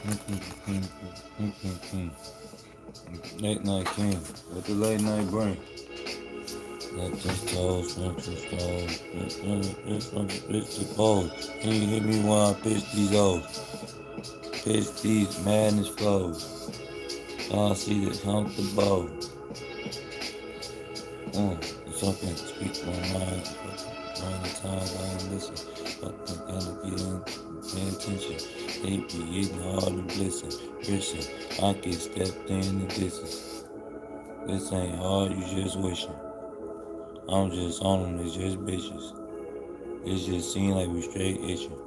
Late night king. What the late night bring? Not just toes, not just toes. It's the pose. Can you hit me when I pitch these O's? Pitch these madness flows. I see this hump the bow. Something speak my mind. Around the times I ain't listen. Fucking gotta get in, pay attention. They be eating hard and blissing. Listen, I get stepped in the distance. This ain't hard, you just wishing. I'm just on them, it's just bitches. It just seem like we straight itching.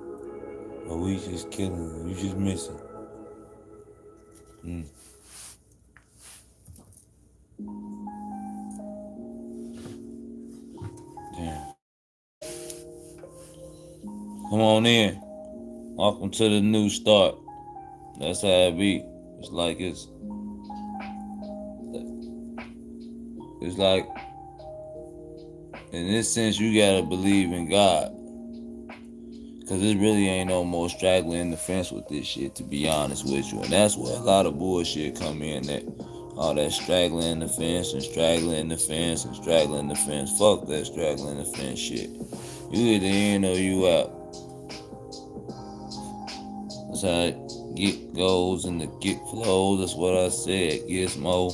But we just killing them, you just missing. Damn. Come on in. Welcome to the new start. That's how it be. It's like it's like in this sense you gotta believe in God. Cause it really ain't no more straggling the fence with this shit, to be honest with you. And that's where a lot of bullshit come in at. All that straggling the fence and straggling the fence and straggling the fence. Fuck that straggling the fence shit. You either in or you out. That's how it get goes and the get flows. That's what I said. Gizmo,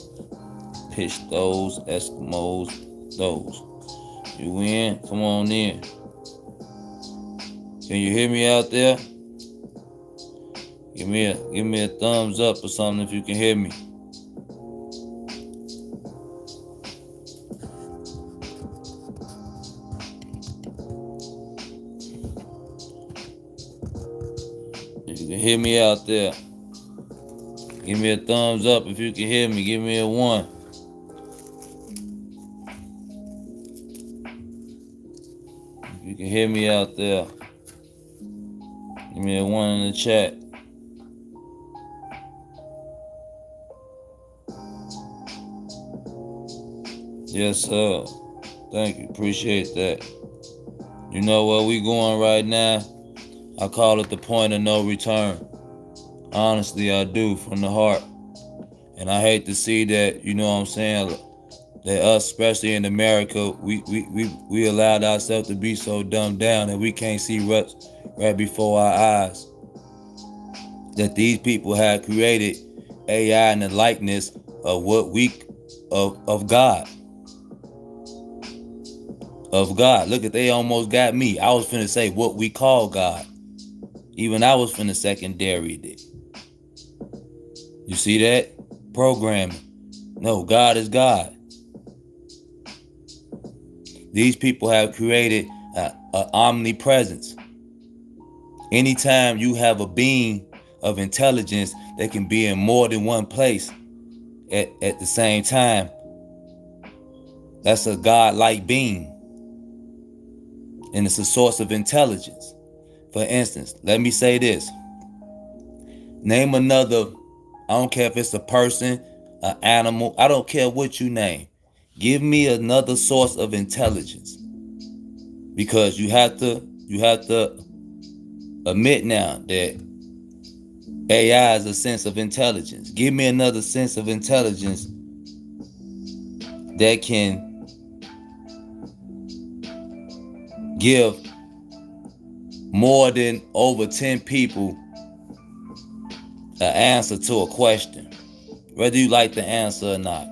pitch those, Eskimos, those. You in? Come on in. Can you hear me out there? Give me a thumbs up or something if you can hear me. If you can hear me out there, give me a thumbs up if you can hear me. Give me a 1. If you can hear me out there, give me a 1 in the chat. Yes, sir. Thank you. Appreciate that. You know where we going right now? I call it the point of no return. Honestly, I do, from the heart. And I hate to see that, you know what I'm saying, that us, especially in America, we allowed ourselves to be so dumbed down that we can't see right before our eyes. That these people have created AI in the likeness of of God. Of God. Look at, they almost got me. I was finna say what we call God. Even I was finna secondary it. You see that? Programming. No, God is God. These people have created an omnipresence. Anytime you have a being of intelligence that can be in more than one place at the same time, that's a God-like being. And it's a source of intelligence. For instance, let me say this. Name another, I don't care if it's a person, an animal, I don't care what you name. Give me another source of intelligence. Because you have to admit now that AI is a sense of intelligence. Give me another sense of intelligence that can give more than over 10 people an answer to a question, whether you like the answer or not.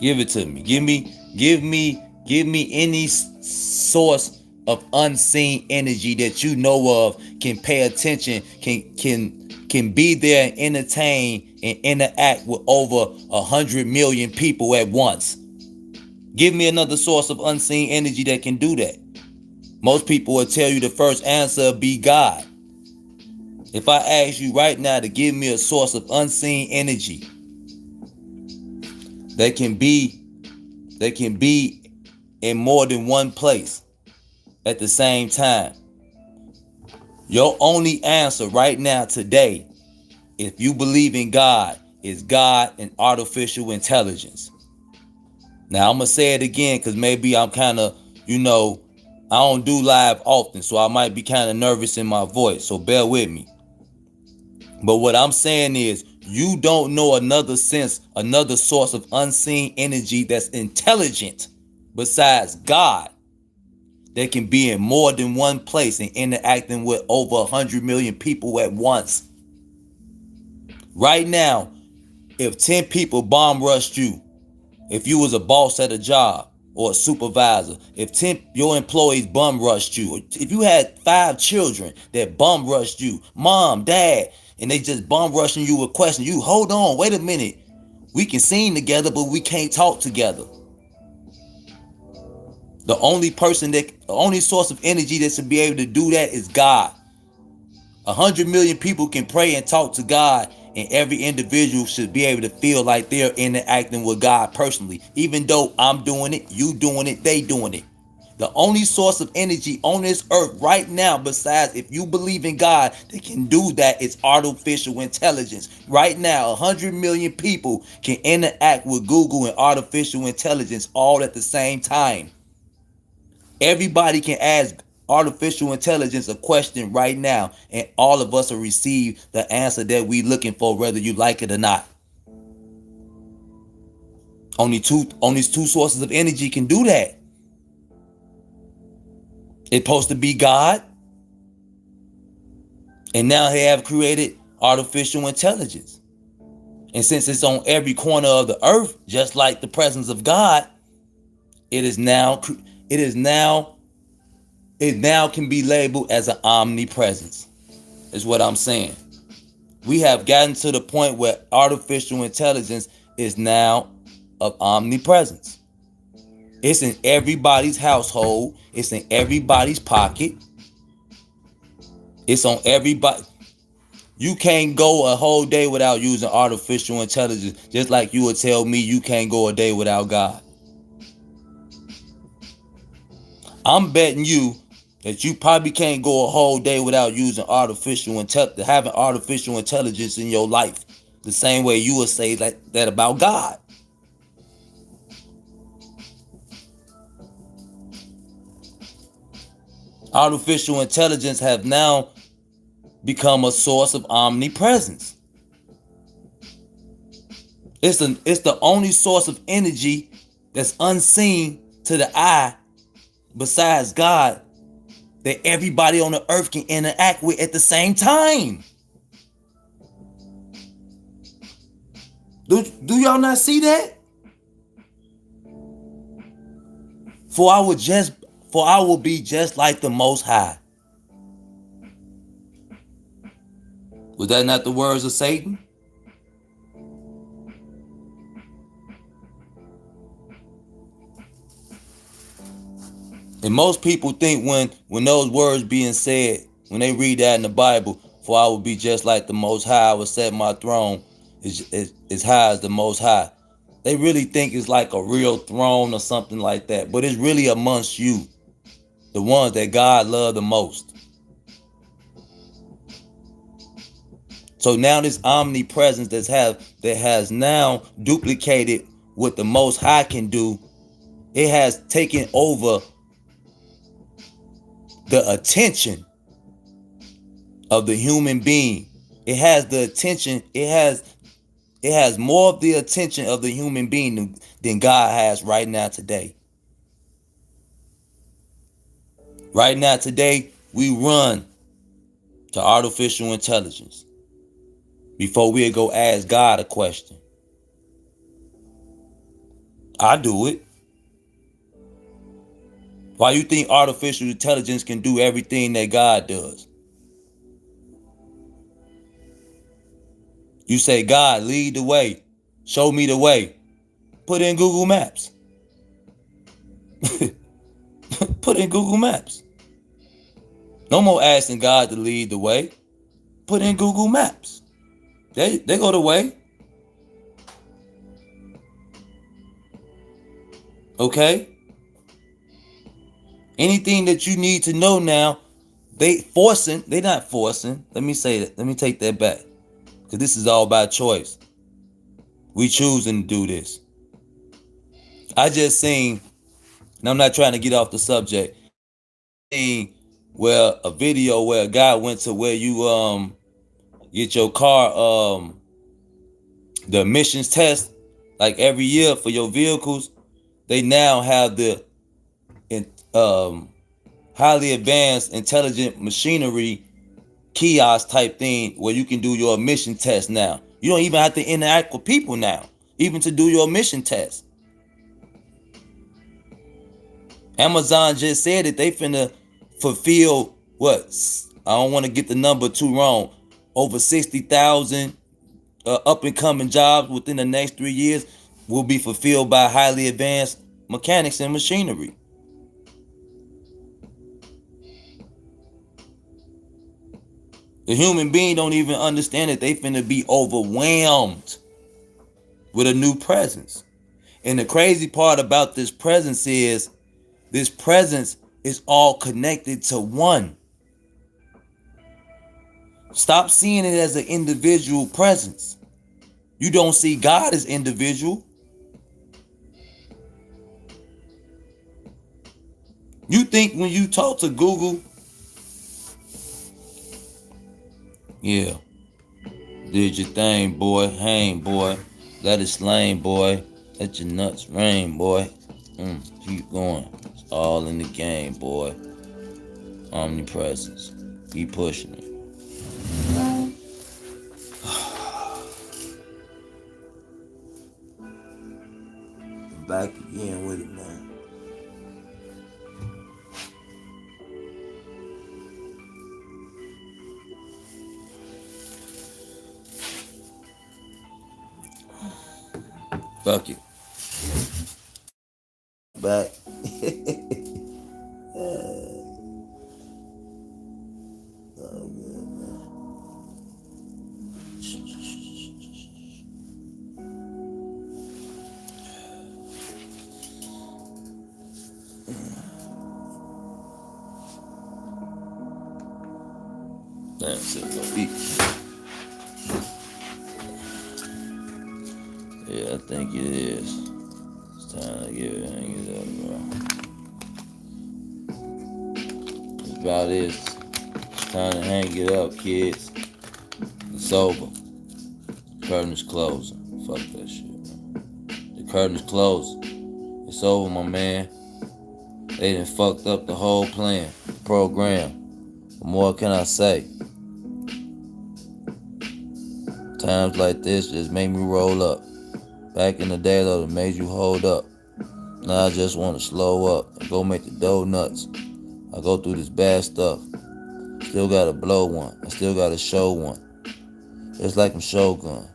Give it to me. Give me any source of unseen energy that you know of, can pay attention, can be there and entertain and interact with over 100 million people at once. Give me another source of unseen energy that can do that. Most people will tell you the first answer will be God. If I ask you right now to give me a source of unseen energy that can be in more than one place at the same time, your only answer right now today, if you believe in God, is God and artificial intelligence. Now I'm gonna say it again because maybe I'm kind of, I don't do live often, so I might be kind of nervous in my voice, so bear with me. But what I'm saying is, you don't know another source of unseen energy that's intelligent besides God, that can be in more than one place and interacting with over 100 million people at once. Right now, if 10 people bomb rushed you, if you was a boss at a job or a supervisor, if 10 your employees bum rushed you, if you had 5 children that bum rushed you, mom, dad, and they just bum rushing you with questions, you hold on, wait a minute. We can sing together, but we can't talk together. The only source of energy that should be able to do that is God. 100 million people can pray and talk to God, and every individual should be able to feel like they're interacting with God personally. Even though I'm doing it, you doing it, they doing it. The only source of energy on this earth right now, besides if you believe in God, that can do that is artificial intelligence. Right now, 100 million people can interact with Google and artificial intelligence all at the same time. Everybody can ask artificial intelligence a question right now, and all of us will receive the answer that we looking for, whether you like it or not. Only two sources of energy can do that. It's supposed to be God, and now they have created artificial intelligence. And since it's on every corner of the earth, just like the presence of God, it now can be labeled as an omnipresence, is what I'm saying. We have gotten to the point where artificial intelligence is now of omnipresence. It's in everybody's household. It's in everybody's pocket. It's on everybody. You can't go a whole day without using artificial intelligence, just like you would tell me you can't go a day without God. I'm betting you that you probably can't go a whole day without using having artificial intelligence in your life, the same way you would say that about God. Artificial intelligence have now become a source of omnipresence. It's the only source of energy that's unseen to the eye besides God, that everybody on the earth can interact with at the same time. Do y'all not see that? For I will be just like the Most High. Was that not the words of Satan? And most people think when those words being said, when they read that in the Bible, for I will be just like the Most High, I will set my throne as high as the Most High. They really think it's like a real throne or something like that. But it's really amongst you, the ones that God loved the most. So now this omnipresence that has now duplicated what the Most High can do, it has taken over the attention of the human being. It has the attention, it has more of the attention of the human being than God has right now today. Right now today, we run to artificial intelligence before we go ask God a question. I do it. Why you think artificial intelligence can do everything that God does? You say, God, lead the way. Show me the way. Put in Google Maps. Put in Google Maps. No more asking God to lead the way. Put in Google Maps. They go the way. Okay? Anything that you need to know now, they're not forcing. Let me say that. Let me take that back. Because this is all about choice. We choosing to do this. I just seen, and I'm not trying to get off the subject, a video where a guy went to where you get your car the emissions test like every year for your vehicles. They now have the highly advanced intelligent machinery kiosk type thing where you can do your emission test now. You don't even have to interact with people now, even to do your emission test. Amazon just said that they finna fulfill what? I don't want to get the number too wrong. Over 60,000 up and coming jobs within the next 3 years will be fulfilled by highly advanced mechanics and machinery. The human being don't even understand that they finna be overwhelmed with a new presence. And the crazy part about this presence is all connected to one. Stop seeing it as an individual presence. You don't see God as individual. You think when you talk to Google, yeah, did your thing, boy, hang, boy, let it slang, boy, let your nuts rain, boy, keep going, it's all in the game, boy, omnipresence, keep pushing it. Back again with it, man. Fuck it. Back. Oh, good, man. That's it, go eat. Yeah, I think it is. It's time to hang it up, bro. That's about it. It's time to hang it up, kids. It's over. The curtain is closing. Fuck that shit, man. The curtain is closing. It's over, my man. They done fucked up the whole plan, the program. What more can I say? Times like this just make me roll up. Back in the day, though, it made you hold up. Now I just want to slow up and go make the donuts. I go through this bad stuff. Still gotta blow one. I still gotta show one. It's like I'm Shogun.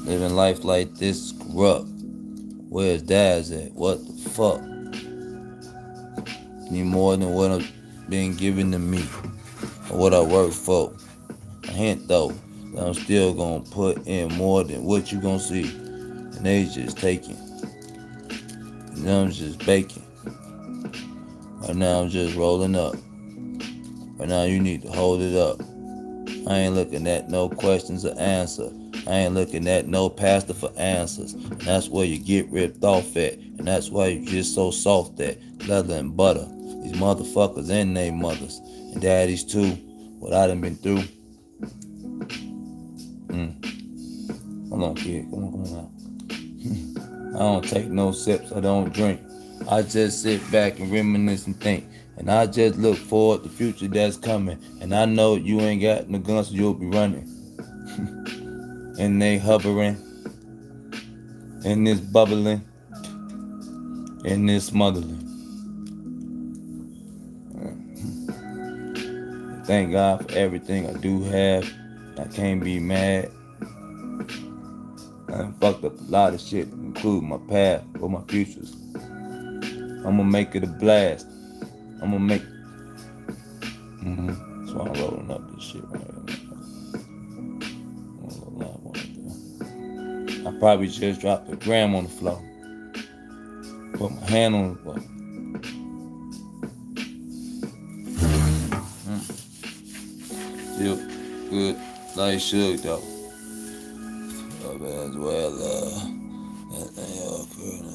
Living life like this is corrupt. Where's Dad's at? What the fuck? Need more than what I've been given to me or what I work for. A hint though, that I'm still gonna put in more than what you gonna see. And they just taking. And I'm just baking. Right now I'm just rolling up. Right now you need to hold it up. I ain't looking at no questions or answer. I ain't looking at no pastor for answers. And that's where you get ripped off at. And that's why you just so soft at. Leather and butter. These motherfuckers and they mothers. And daddies too. What I done been through. Hold on, kid. Come on now. I don't take no sips. I don't drink. I just sit back and reminisce and think. And I just look forward to the future that's coming. And I know you ain't got no guns, so you'll be running. And they hovering. And this bubbling. And this smothering. Thank God for everything I do have. I can't be mad. I done fucked up a lot of shit, including my past or my futures. I'ma make it a blast. I'ma make. That's why I'm rolling up this shit right now. I probably just dropped a gram on the floor. Put my hand on the floor. Feel good, like Suge though. Venezuela, that thing all occurred.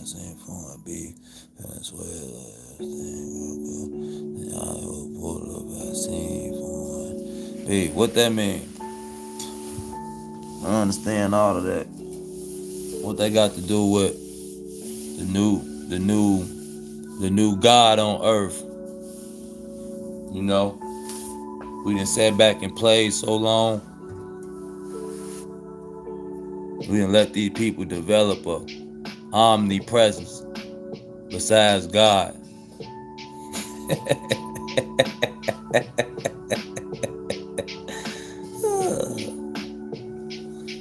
Same phone I be Venezuela. I will pull the vaccine for Hey, what that mean? I don't understand all of that. What they got to do with the new God on earth? You know, we done sat back and played so long. We done let these people develop a omnipresence besides God.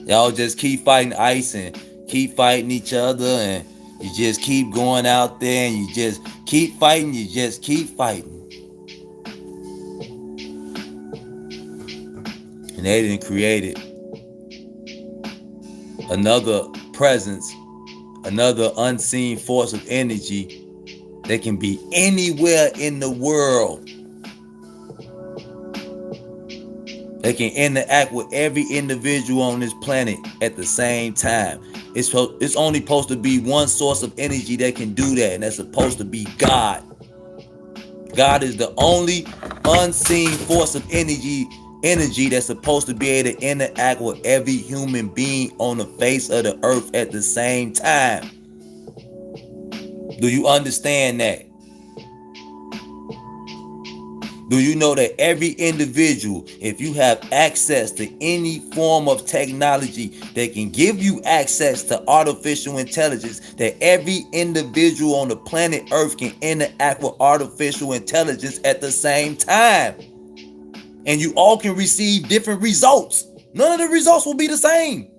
Y'all just keep fighting ice and keep fighting each other, and you just keep going out there and you just keep fighting, you just keep fighting. And they didn't create another presence, another unseen force of energy that can be anywhere in the world. They can interact with every individual on this planet at the same time. It's only supposed to be one source of energy that can do that, and that's supposed to be God. God is the only unseen force of energy that's supposed to be able to interact with every human being on the face of the earth at the same time. Do you understand that? Do you know that every individual, if you have access to any form of technology that can give you access to artificial intelligence, that every individual on the planet Earth can interact with artificial intelligence at the same time? And you all can receive different results. None of the results will be the same.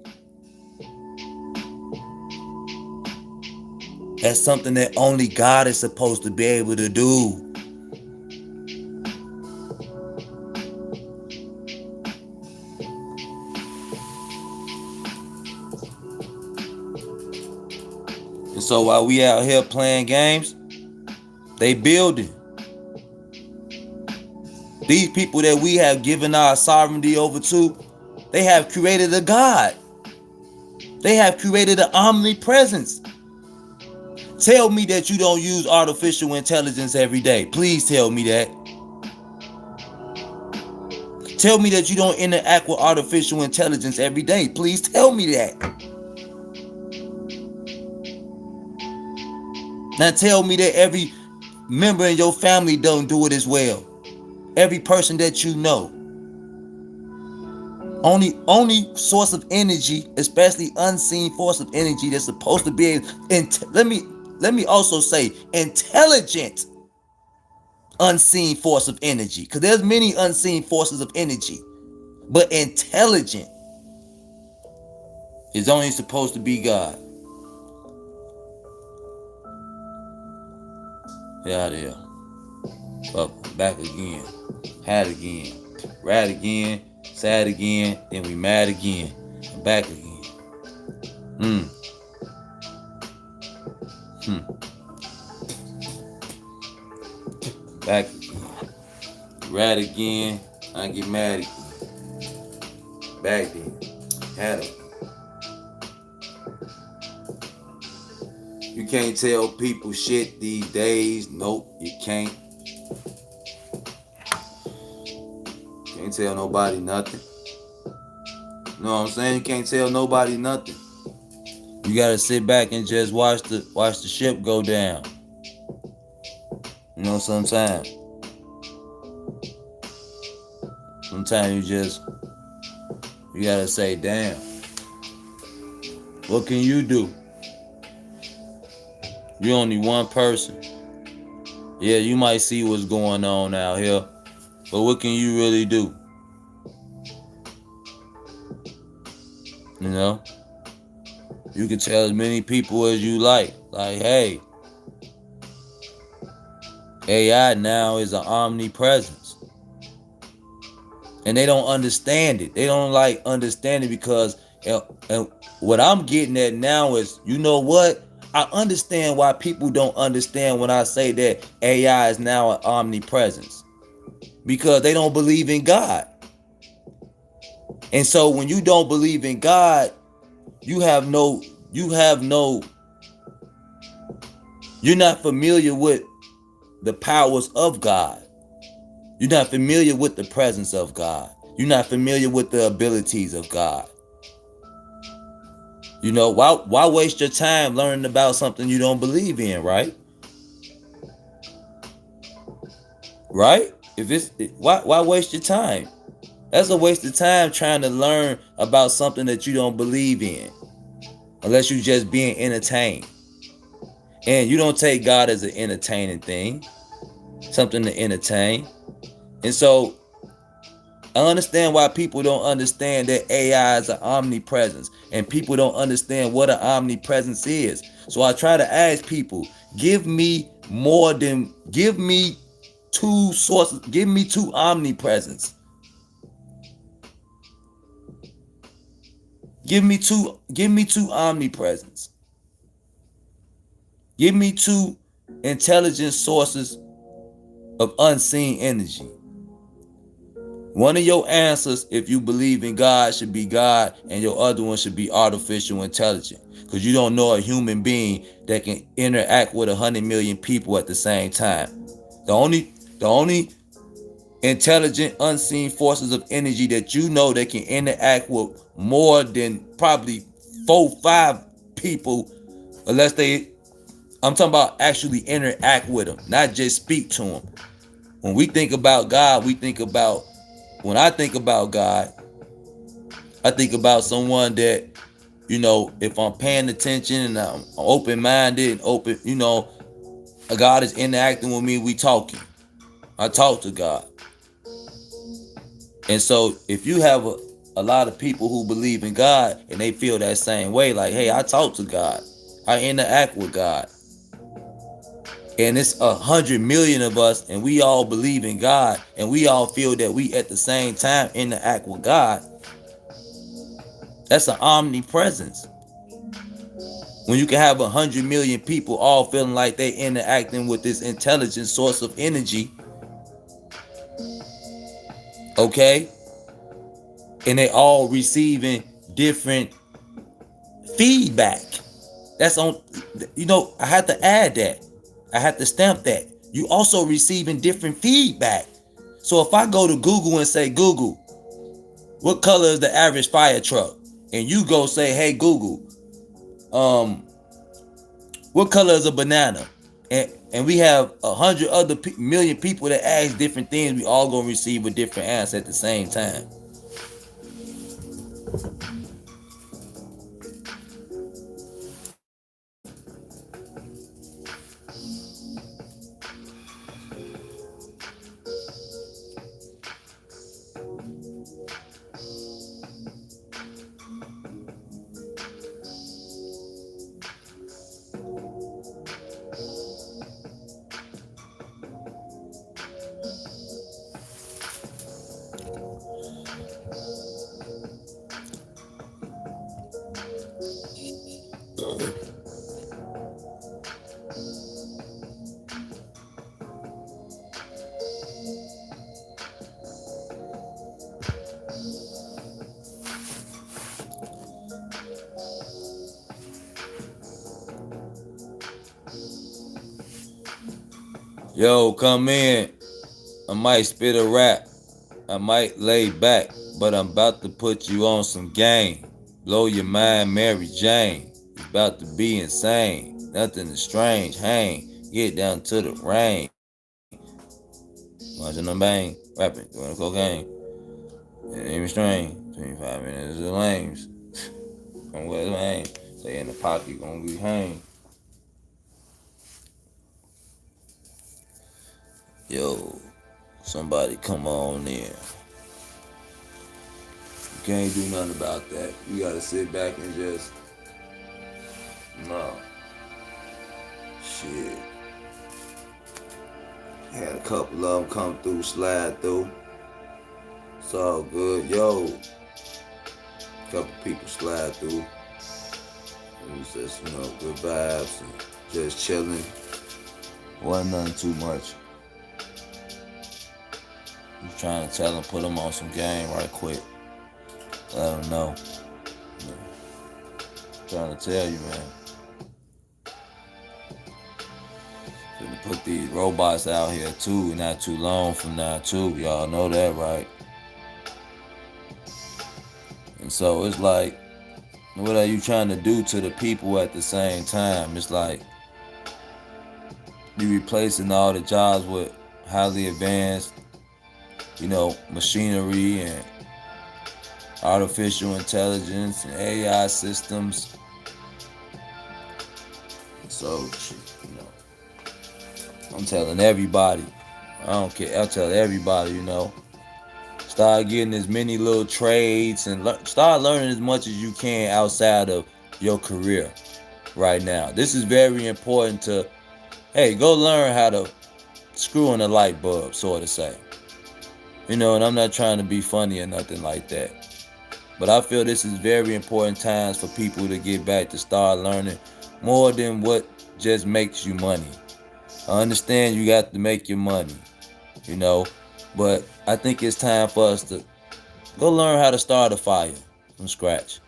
That's something that only God is supposed to be able to do. And so while we out here playing games, they building. These people that we have given our sovereignty over to, they have created a God. They have created an omnipresence. Tell me that you don't use artificial intelligence every day. Please tell me that. Tell me that you don't interact with artificial intelligence every day. Please tell me that. Now tell me that every member in your family don't do it as well. Every person that you know. Only source of energy, especially unseen force of energy that's supposed to be let me also say intelligent unseen force of energy, because there's many unseen forces of energy, but intelligent is only supposed to be God. Get out of here. Up, back again. Had again. Rad again. Sad again. Then we mad again. Back again. Back again. Rad again. I get mad again. Back again. Had again. You can't tell people shit these days. Nope, you can't. Can't tell nobody nothing. You know what I'm saying? You can't tell nobody nothing. You gotta sit back and just watch the ship go down. You know, sometimes you gotta say, damn, what can you do? You're only one person. Yeah, you might see what's going on out here, but what can you really do? You know? You can tell as many people as you like, hey, AI now is an omnipresence. And they don't understand it. They don't understand it because and what I'm getting at now is, you know what? I understand why people don't understand when I say that AI is now an omnipresence. Because they don't believe in God. And so when you don't believe in God, you're not familiar with the powers of God. You're not familiar with the presence of God. You're not familiar with the abilities of God. You know, why waste your time learning about something you don't believe in, right? Right? If it's why waste your time? That's a waste of time trying to learn about something that you don't believe in, unless you're just being entertained. And you don't take God as an entertaining thing, something to entertain. And so I understand why people don't understand that AI is an omnipresence, and people don't understand what an omnipresence is. So I try to ask people, give me two sources, give me two omnipresence. Give me two omnipresence. Give me two intelligent sources of unseen energy. One of your answers, if you believe in God, should be God, and your other one should be artificial intelligence. Because you don't know a human being that can interact with 100 million people at the same time. The only intelligent unseen forces of energy that you know that can interact with more than probably 4-5 people, unless I'm talking about actually interact with them, not just speak to them. When we think about God, when I think about God, I think about someone that, you know, if I'm paying attention and I'm open-minded and open, you know, God is interacting with me, we talking. I talk to God. And so if you have a lot of people who believe in God and they feel that same way, like, hey, I talk to God, I interact with God, and it's 100 million of us, and we all believe in God, and we all feel that we at the same time interact with God, that's an omnipresence. When you can have 100 million people all feeling like they interacting with this intelligent source of energy, okay, and they all receiving different feedback. That's on, you know, I have to add that. I have to stamp that. You also receiving different feedback. So if I go to Google and say, Google, what color is the average fire truck? And you go say, hey, Google, what color is a banana? And we have 100 other million people that ask different things. We all gonna receive a different answer at the same time. Yo, come in. I might spit a rap. I might lay back, but I'm about to put you on some game. Blow your mind, Mary Jane. It's about to be insane. Nothing is strange. Hang. Get down to the rain. Watching them bang. Rapping. Doing cocaine. It ain't even strange. 25 minutes of lames. From West Lane. Stay in the pocket. Gonna be hang. Yo. Somebody come on in. You can't do nothing about that. You gotta sit back and just, no. Shit. Had a couple of them come through, slide through. It's all good. Yo. Couple people slide through. It was just, you know, good vibes and just chilling. Wasn't nothing too much. I'm trying to tell them, put them on some game right quick. Let them know. Yeah. Trying to tell you, man. Gonna put these robots out here too, not too long from now too. Y'all know that, right? And so it's like, what are you trying to do to the people at the same time? It's like you replacing all the jobs with highly advanced, machinery and artificial intelligence and AI systems. So, I'm telling everybody, I don't care, I'll tell everybody, start getting as many little trades and start learning as much as you can outside of your career right now. This is very important to, hey, go learn how to screw in a light bulb, sort of say. And I'm not trying to be funny or nothing like that. But I feel this is very important times for people to get back to start learning more than what just makes you money. I understand you got to make your money, but I think it's time for us to go learn how to start a fire from scratch.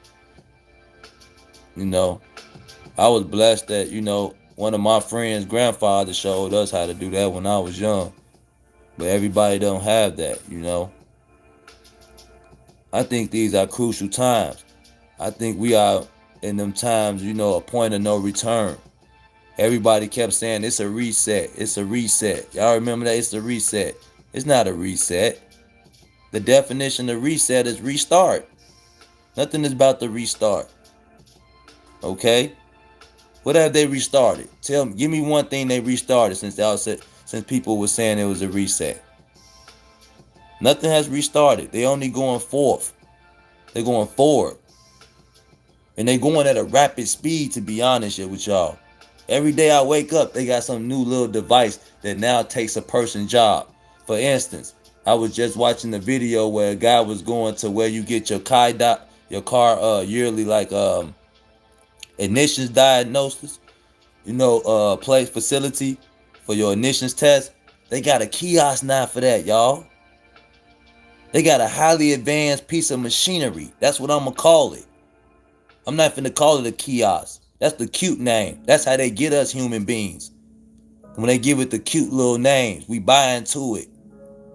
I was blessed that, one of my friends' grandfather showed us how to do that when I was young. But everybody don't have that. I think these are crucial times. I think we are in them times, a point of no return. Everybody kept saying it's a reset. It's a reset. Y'all remember that? It's a reset. It's not a reset. The definition of reset is restart. Nothing is about to restart. Okay? What have they restarted? Give me one thing they restarted since people were saying it was a reset. Nothing has restarted. They only going forth. They're going forward. And they going at a rapid speed, to be honest with y'all. Every day I wake up, they got some new little device that now takes a person's job. For instance, I was just watching the video where a guy was going to where you get your car yearly ignitions diagnosis, place facility for your ignitions test. They got a kiosk now for that, y'all. They got a highly advanced piece of machinery. That's what I'm gonna call it. I'm not finna call it a kiosk. That's the cute name. That's how they get us human beings. When they give it the cute little names, we buy into it.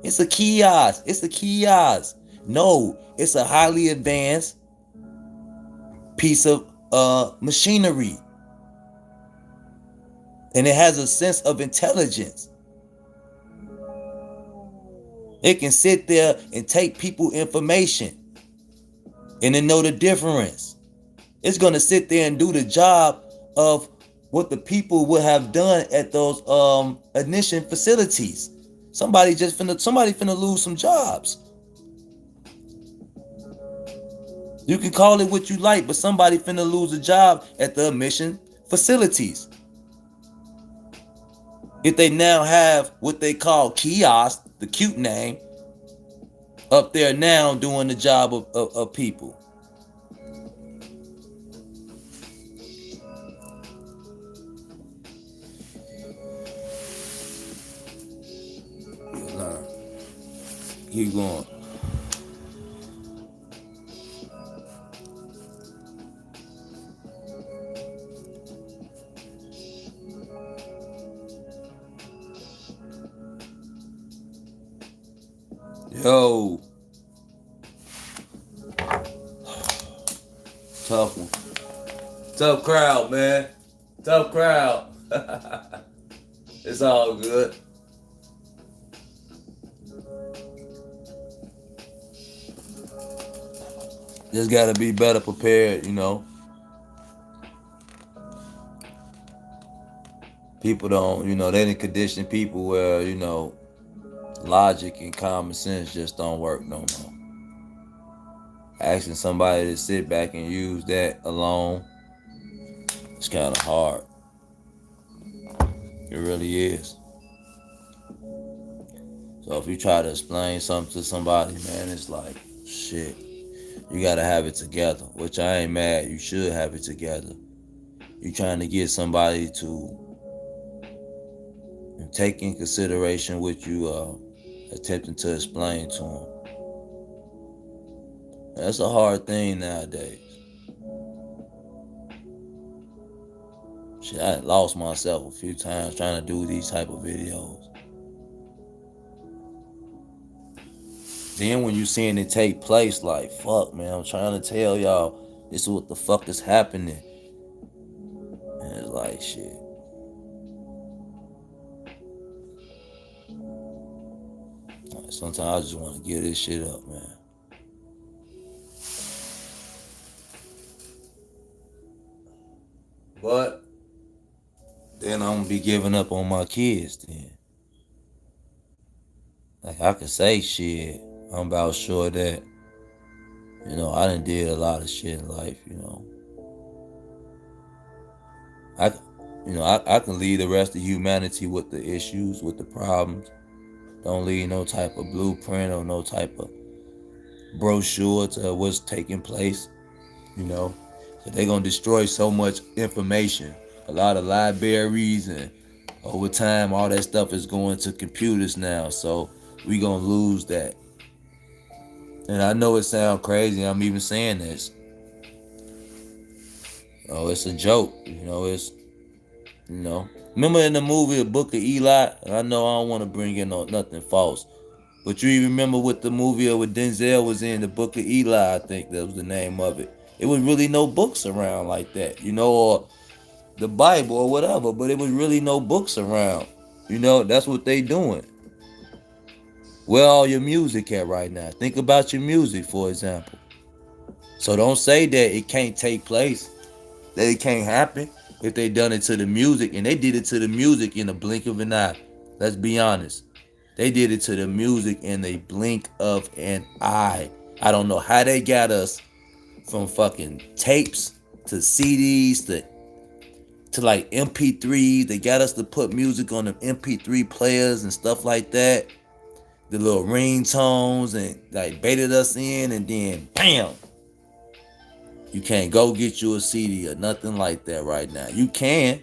It's a kiosk. It's a kiosk. No, it's a highly advanced piece of machinery. And it has a sense of intelligence. It can sit there and take people information and then know the difference. It's going to sit there and do the job of what the people would have done at those ignition facilities. Somebody finna lose some jobs. You can call it what you like, but somebody finna lose a job at the ignition facilities. If they now have what they call kiosk, the cute name, up there now doing the job of people. Keep going. Yo. Tough one. Tough crowd, man. Tough crowd. It's all good. Just gotta be better prepared, People don't, they didn't condition people where, logic and common sense just don't work no more. Asking somebody to sit back and use that alone, it's kind of hard. It really is. So if you try to explain something to somebody, man, it's like, shit, you gotta have it together, which I ain't mad. You should have it together. You trying to get somebody to take in consideration what you attempting to explain to them. That's a hard thing nowadays. Shit, I lost myself a few times trying to do these type of videos. Then when you seeing it take place, like, fuck, man, I'm trying to tell y'all, this is what the fuck is happening. And it's like, shit. Sometimes I just want to give this shit up, man. But then I'm gonna be giving up on my kids then. Like, I could say shit. I'm about sure that, I done did a lot of shit in life. I, I can leave the rest of humanity with the issues, with the problems. Don't leave no type of blueprint or no type of brochure to what's taking place, So they're gonna destroy so much information. A lot of libraries, and over time all that stuff is going to computers now. So we gonna lose that. And I know it sounds crazy, I'm even saying this. It's a joke, Remember in the movie The Book of Eli? And I know I don't want to bring in nothing false. But you remember what the movie with Denzel was in, The Book of Eli, I think that was the name of it. It was really no books around like that, or the Bible or whatever, but it was really no books around. That's what they doing. Where all your music at right now? Think about your music, for example. So don't say that it can't take place, that it can't happen if they done it to the music, and they did it to the music in a blink of an eye. Let's be honest. They did it to the music in a blink of an eye. I don't know how they got us from fucking tapes to CDs to like MP3s. They got us to put music on the MP3 players and stuff like that. The little ringtones, and like baited us in, and then bam. You can't go get you a CD or nothing like that right now. You can,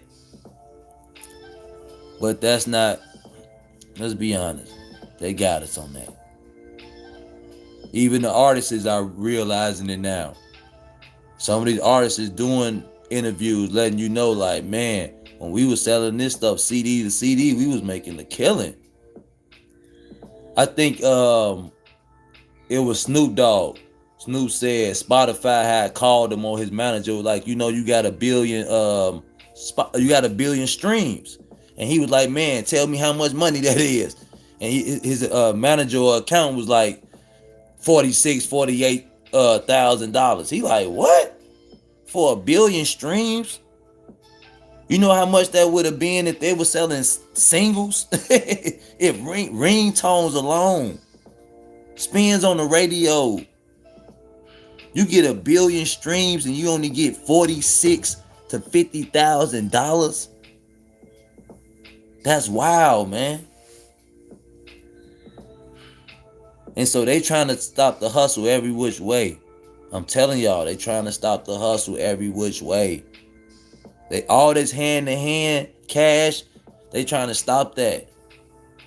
but that's not, let's be honest. They got us on that. Even the artists are realizing it now. Some of these artists is doing interviews letting you know, like, man, when we was selling this stuff CD to CD, we was making a killing. I think it was Snoop Dogg. Snoop said Spotify had called him, on his manager, like, you got a billion streams. And he was like, man, tell me how much money that is. And his manager or accountant was like $48,000. He like, what? For 1 billion streams? You know how much that would have been if they were selling singles? If ringtones alone, spins on the radio, you get 1 billion streams and you only get $46,000 to $50,000. That's wild, man. And so they trying to stop the hustle every which way. I'm telling y'all, they trying to stop the hustle every which way. They all this hand-to-hand cash, they trying to stop that.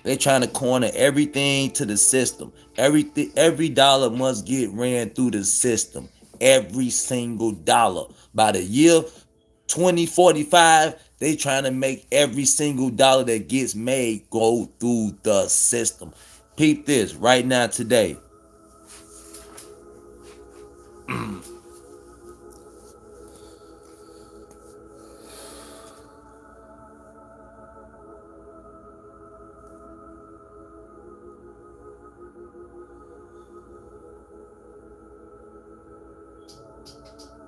They trying to corner everything to the system. Every dollar must get ran through the system. Every single dollar. By the year 2045, they trying to make every single dollar that gets made go through the system. Peep this right now today.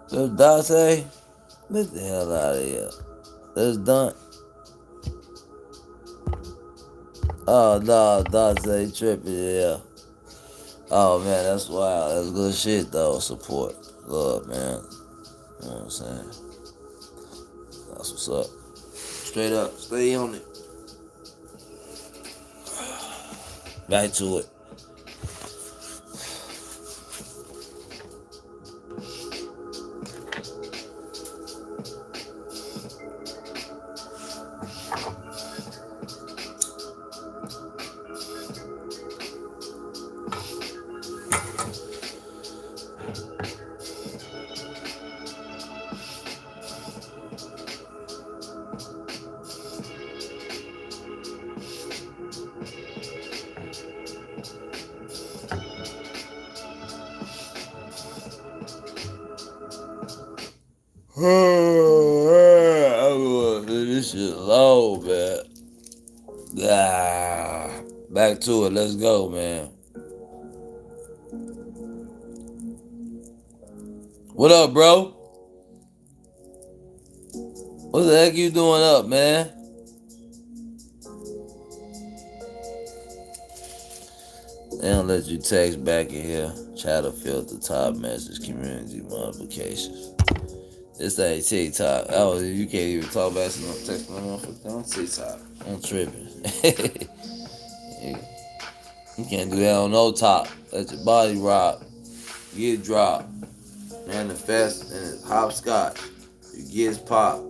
So Dante, get the hell out of here. That's done. Oh no, Dante tripping, yeah. Oh man, that's wild. That's good shit though. Support. Love, man. You know what I'm saying? That's what's up. Straight up. Stay on it. Back to it. This shit low, man. Back to it. Let's go, man. What up, bro? What the heck you doing up, man? They don't let you text back in here. Chatter filter, top message, community modifications. This ain't TikTok. Oh, you can't even talk back to no text no motherfucker on TikTok. I'm tripping. You can't do that on no top. Let your body rock. Get dropped. Manifest and hopscotch. You get pop.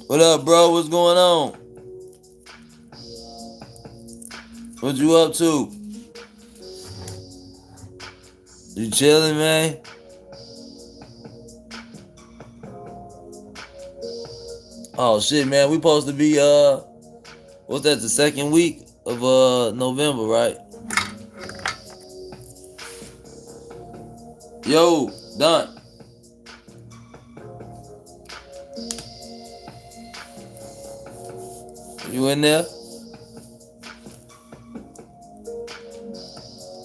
What up, bro? What's going on? What you up to? You chilling, man? Oh shit, man. We supposed to be what's that, the second week of November, right? Yo, done. You in there?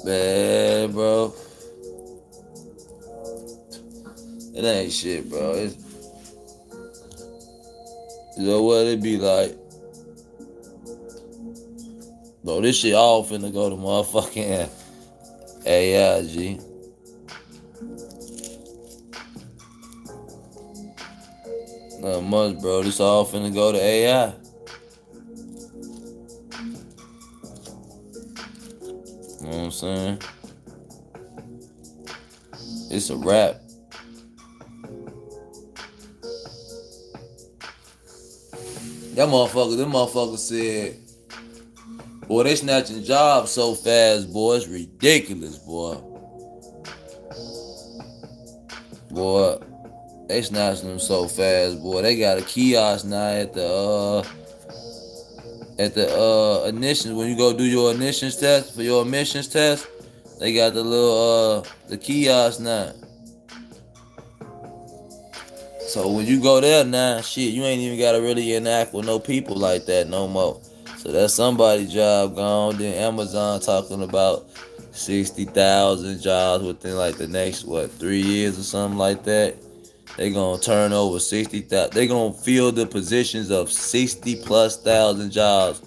Man, bro. It ain't shit, bro. It's, you know what it be like? Bro, this shit all finna go to motherfucking AI, G. Not much, bro. This all finna go to AI. You know what I'm saying? It's a wrap. Them motherfuckers said, boy, they snatching jobs so fast, boy. It's ridiculous, boy. Boy, they snatching them so fast, boy. They got a kiosk now at the admissions. When you go do your admissions test, for your admissions test, they got the little the kiosk now. So when you go there now, shit, you ain't even gotta really interact with no people like that no more. So that's somebody's job gone. Then Amazon talking about 60,000 jobs within like the next 3 years or something like that. They gonna turn over 60,000. They gonna fill the positions of 60,000+ jobs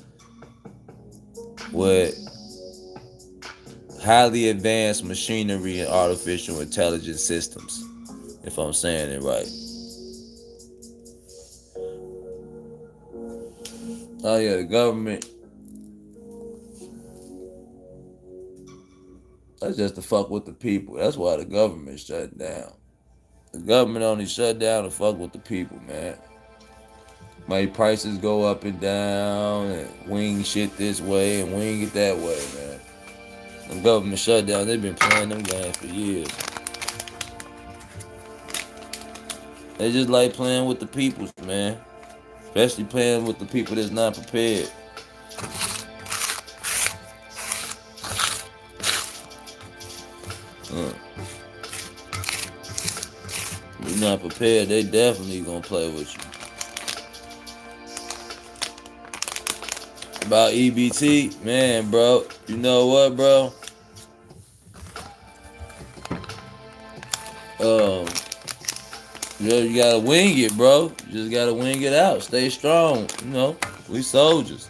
with highly advanced machinery and artificial intelligence systems. If I'm saying it right. Oh yeah, the government. That's just to fuck with the people. That's why the government shut down. The government only shut down to fuck with the people, man. Make prices go up and down and wing shit this way and wing it that way, man. The government shut down. They've been playing them games for years. They just like playing with the people, man. Especially playing with the people that's not prepared. You're not prepared, they definitely gonna play with you. About EBT, man, bro. You know what, bro? You gotta wing it, bro. You just gotta wing it out. Stay strong. You know, we soldiers.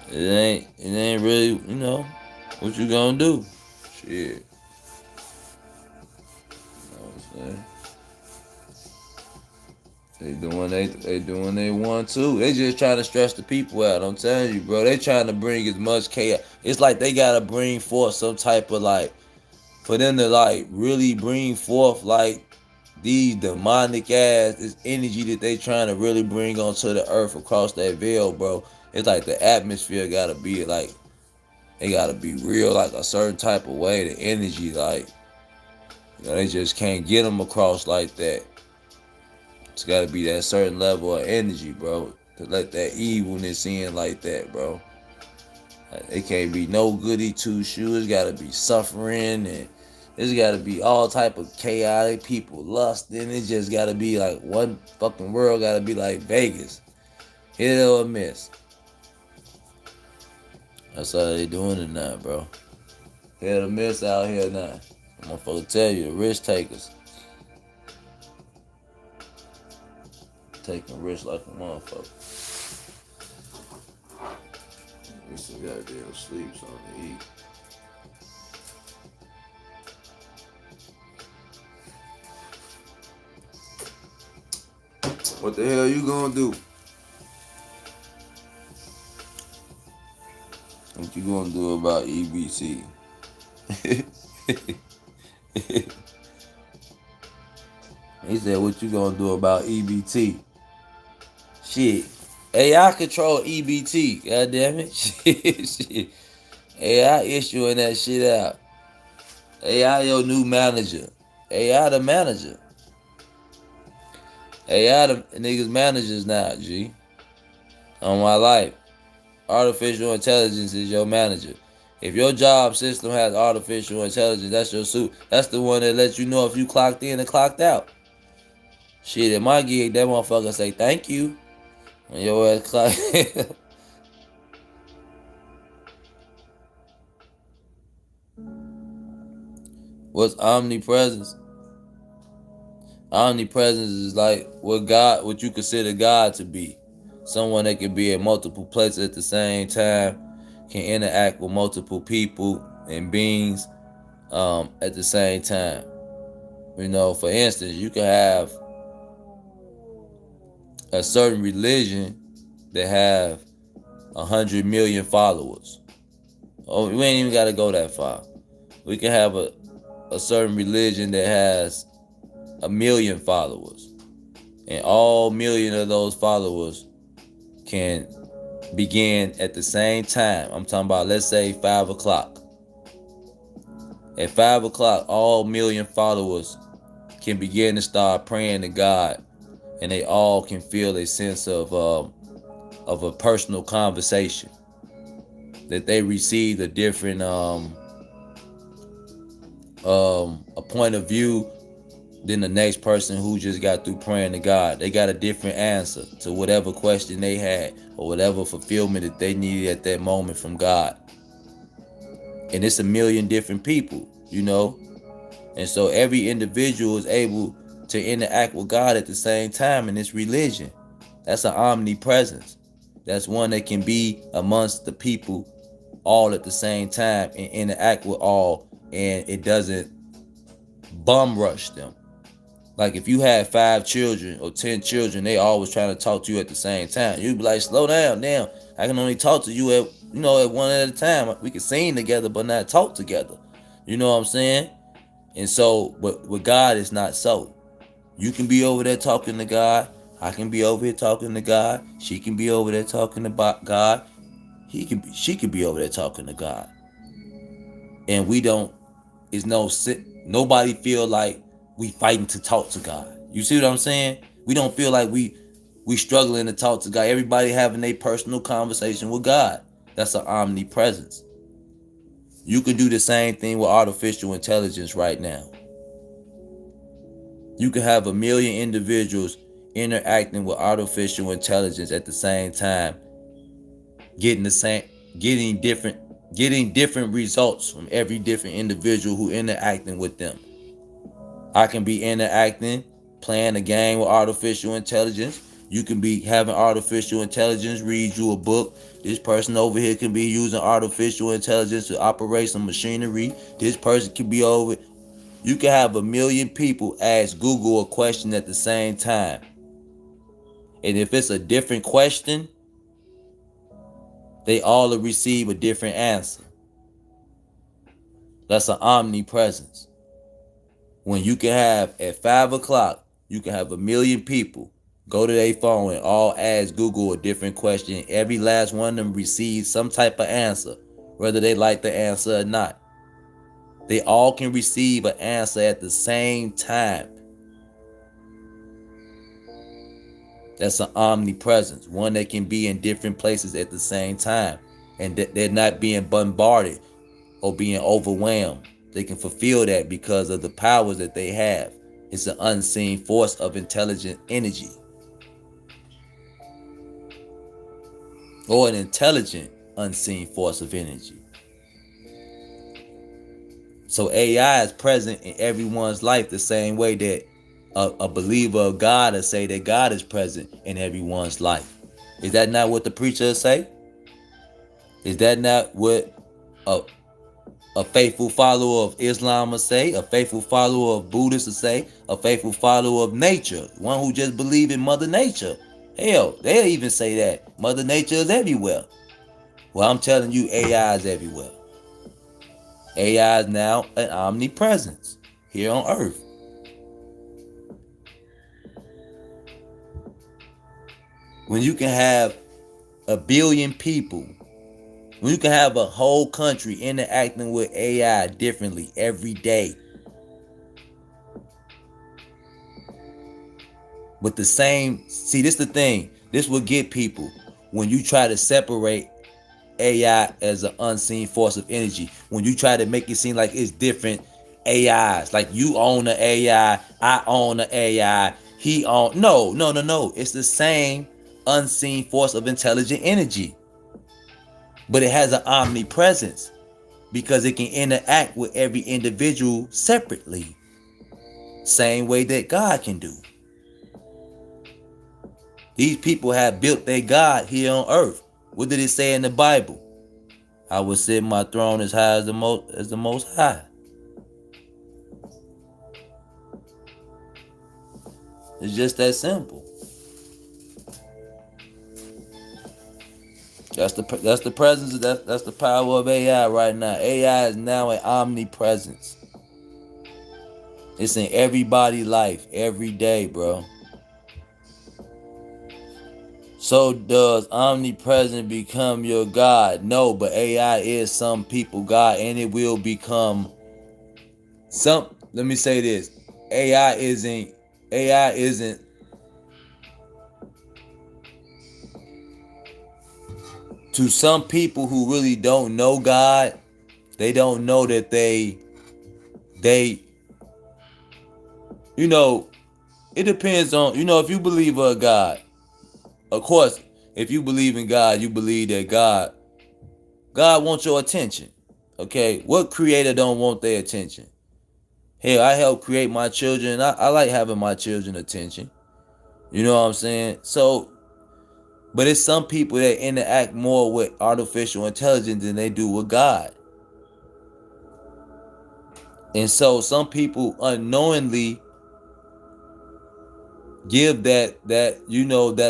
It ain't really, what you gonna do? Shit. You know what I'm saying? They doing they want to. They just trying to stress the people out. I'm telling you, bro. They trying to bring as much chaos. It's like they gotta bring forth some type of for them to really bring forth these demonic ass, this energy that they trying to really bring onto the earth across that veil, bro. It's like the atmosphere gotta be it gotta be real, a certain type of way. The energy, they just can't get them across like that. It's gotta be that certain level of energy, bro, to let that evilness in like that, bro. It can't be no goody two shoes. Gotta be suffering and It's gotta be all type of chaotic people, lust, then it just gotta be like one fucking world gotta be like Vegas. Hit or miss. That's how they doing it now, bro. Hit or miss out here now. Motherfucker tell you, the risk takers. Taking risks like a motherfucker. Get some goddamn sleep, something to eat. What the hell you gonna do? What you gonna do about EBT? He said, what you gonna do about EBT? Shit. AI control EBT. God damn it. Shit. AI issuing that shit out. AI your new manager. AI the manager. AI the niggas managers now, G. On my life. Artificial intelligence is your manager. If your job system has artificial intelligence, that's your suit. That's the one that lets you know if you clocked in and clocked out. Shit, at my gig, that motherfucker say thank you when your ass clock. What's omnipresence? Omnipresence is like what you consider God to be. Someone that can be in multiple places at the same time, can interact with multiple people and beings at the same time. You know, for instance, you can have a certain religion that have 100 million followers. Oh, we ain't even got to go that far. We can have a certain religion that has 1 million followers, and all million of those followers can begin at the same time. I'm talking about, let's say 5 o'clock. At 5 o'clock, all million followers can begin to start praying to God, and they all can feel a sense of a personal conversation, that they received a different a point of view than the next person who just got through praying to God. They got a different answer to whatever question they had or whatever fulfillment that they needed at that moment from God. And it's 1 million different people, you know? And so every individual is able to interact with God at the same time in this religion. That's an omnipresence. That's one that can be amongst the people all at the same time and interact with all, and it doesn't bum rush them. Like if you had 5 children or 10 children, they always trying to talk to you at the same time. You'd be like, slow down, damn. I can only talk to you at one at a time. We can sing together, but not talk together. You know what I'm saying? And so, but with God, it's not so. You can be over there talking to God. I can be over here talking to God. She can be over there talking about God. She can be over there talking to God. And we don't. Nobody feel like we fighting to talk to God. You see what I'm saying? We don't feel like we struggling to talk to God. Everybody having a personal conversation with God. That's an omnipresence. You can do the same thing with artificial intelligence right now. You can have 1 million individuals interacting with artificial intelligence at the same time, getting different results from every different individual who interacting with them. I can be interacting, playing a game with artificial intelligence. You can be having artificial intelligence read you a book. This person over here can be using artificial intelligence to operate some machinery. This person can be over. You can have 1 million people ask Google a question at the same time. And if it's a different question, they all will receive a different answer. That's an omnipresence. When you can have, at 5 o'clock, you can have 1 million people go to their phone and all ask Google a different question. Every last one of them receives some type of answer, whether they like the answer or not. They all can receive an answer at the same time. That's an omnipresence, one that can be in different places at the same time. And they're not being bombarded or being overwhelmed. They can fulfill that because of the powers that they have. It's an unseen force of intelligent energy. Or an intelligent unseen force of energy. So AI is present in everyone's life the same way that a believer of God will say that God is present in everyone's life. Is that not what the preachers say? Is that not what a faithful follower of Islam will say? A faithful follower of Buddhists will say? A faithful follower of nature? One who just believes in Mother Nature? Hell, they'll even say that Mother Nature is everywhere. Well, I'm telling you, AI is everywhere. AI is now an omnipresence here on Earth. When you can have 1 billion people, when you can have a whole country interacting with AI differently every day, with the same, see, this is the thing, this will get people when you try to separate AI as an unseen force of energy. When you try to make it seem like it's different AIs, like you own the AI, I own the AI, he own. No. It's the same unseen force of intelligent energy. But it has an omnipresence because it can interact with every individual separately. Same way that God can do. These people have built their God here on earth. What did it say in the Bible? I will sit my throne as high as the most high. It's just that simple. That's the presence. That's the power of AI right now. AI is now an omnipresence. It's in everybody's life every day, bro. So does omnipresent become your God? No, but AI is some people God, and it will become some. Let me say this: AI isn't. To some people who really don't know God, they don't know that they, it depends on, if you believe in God, of course, if you believe in God, you believe that God wants your attention. Okay? What creator don't want their attention? Hell, I helped create my children. I like having my children attention. You know what I'm saying? So, but it's some people that interact more with artificial intelligence than they do with God. And so some people unknowingly give that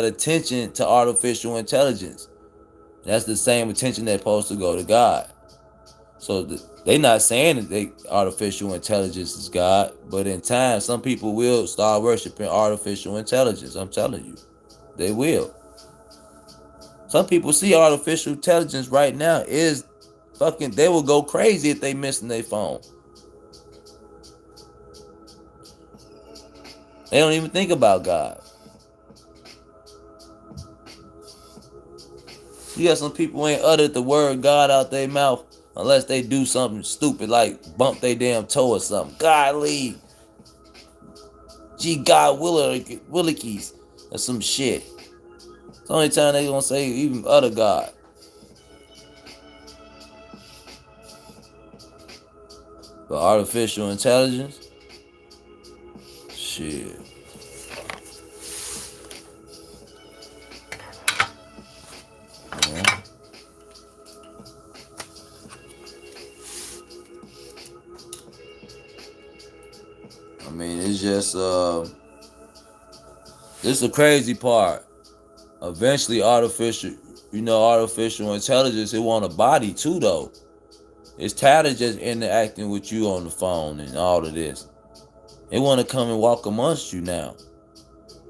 attention to artificial intelligence. That's the same attention that's supposed to go to God. So they not saying that artificial intelligence is God, but in time, some people will start worshiping artificial intelligence. I'm telling you, they will. Some people see artificial intelligence right now is fucking. They will go crazy if they missing their phone. They don't even think about God. You got some people who ain't uttered the word God out their mouth unless they do something stupid like bump their damn toe or something. Golly. Gee, God Willikes or some shit. It's the only time they gonna say even utter God. But artificial intelligence? Shit. Yeah. I mean, it's just, this is the crazy part. Eventually, artificial intelligence, it want a body too, though. It's tired of just interacting with you on the phone and all of this. They want to come and walk amongst you now.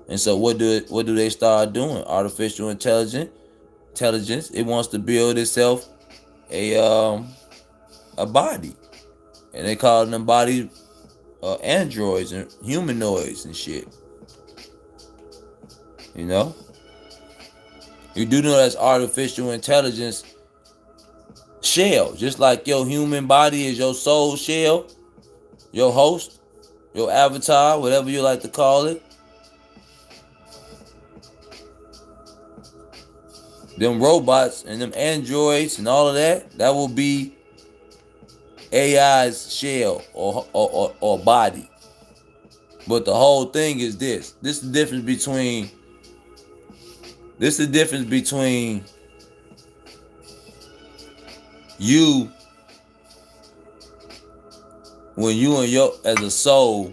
And so what do they start doing? Artificial intelligence, it wants to build itself a body. And they call them bodies androids and humanoids and shit. You know? You do know that's artificial intelligence. shell. Just like your human body is your soul shell, your host, your avatar, whatever you like to call it. Them robots and them androids and all of that, that will be AI's shell or body. But the whole thing is this. This is the difference between you, when you and your as a soul.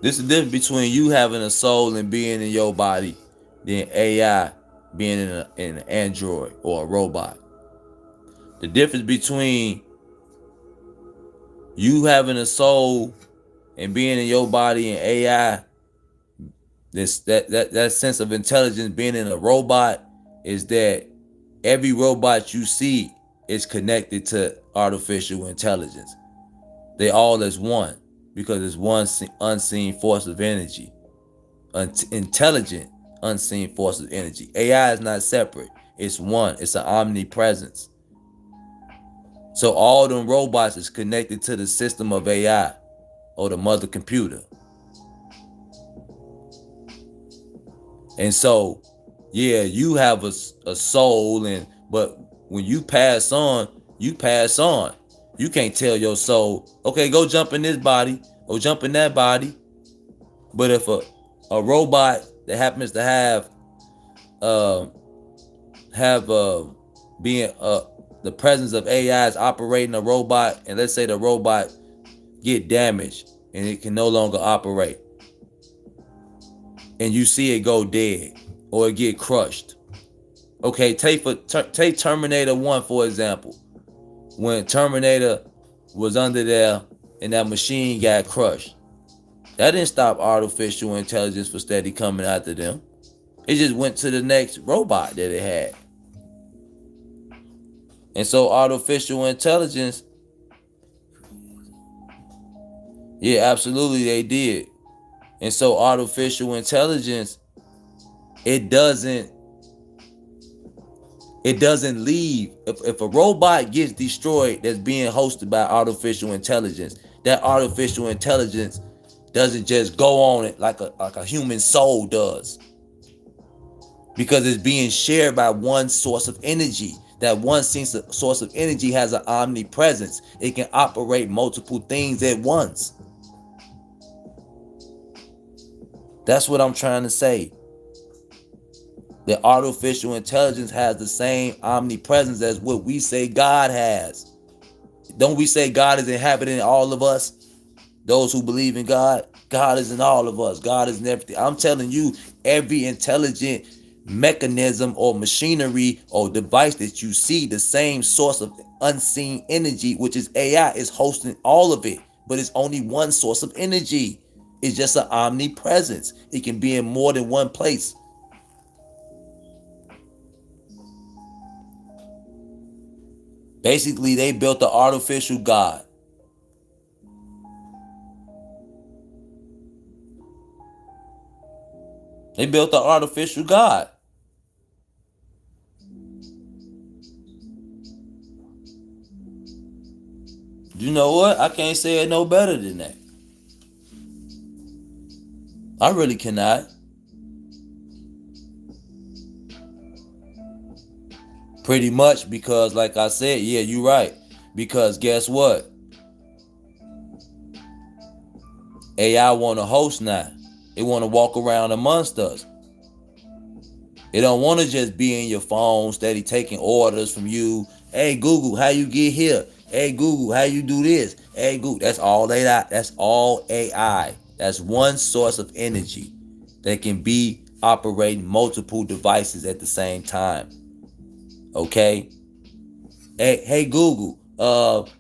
This is the difference between you having a soul and being in your body than AI being in an android or a robot. The difference between you having a soul and being in your body and AI, that sense of intelligence being in a robot, is that every robot you see is connected to artificial intelligence. They all as one, because it's one unseen force of energy, intelligent unseen force of energy. AI is not separate. It's one. It's an omnipresence. So all them robots is connected to the system of AI or the mother computer. And so, yeah, you have a soul, but when you pass on, you pass on. You can't tell your soul, okay, go jump in this body or jump in that body. But if a robot that happens to have being the presence of AI is operating a robot, and let's say the robot get damaged and it can no longer operate, and you see it go dead or it get crushed. Okay, take Terminator 1 for example. When Terminator was under there and that machine got crushed, that didn't stop artificial intelligence from steady coming after them. It just went to the next robot that it had. And so artificial intelligence, yeah, absolutely they did. And so artificial intelligence, it doesn't leave. If a robot gets destroyed that's being hosted by artificial intelligence, that artificial intelligence doesn't just go on it like a human soul does. Because it's being shared by one source of energy. That one source of energy has an omnipresence. It can operate multiple things at once. That's what I'm trying to say. The artificial intelligence has the same omnipresence as what we say God has. Don't we say God is inhabiting all of us? Those who believe in God, God is in all of us. God is in everything. I'm telling you, every intelligent mechanism or machinery or device that you see, the same source of unseen energy, which is AI, is hosting all of it. But it's only one source of energy. It's just an omnipresence. It can be in more than one place. Basically, they built the artificial God. They built the artificial God. You know what? I can't say it no better than that. I really cannot. Pretty much because, like I said, yeah, you're right. Because guess what? AI want to host now. It want to walk around amongst us. It don't want to just be in your phone, steady taking orders from you. Hey, Google, how you get here? Hey, Google, how you do this? Hey, Google, that's all AI. That's all AI. That's one source of energy that can be operating multiple devices at the same time. Okay? Hey, Google,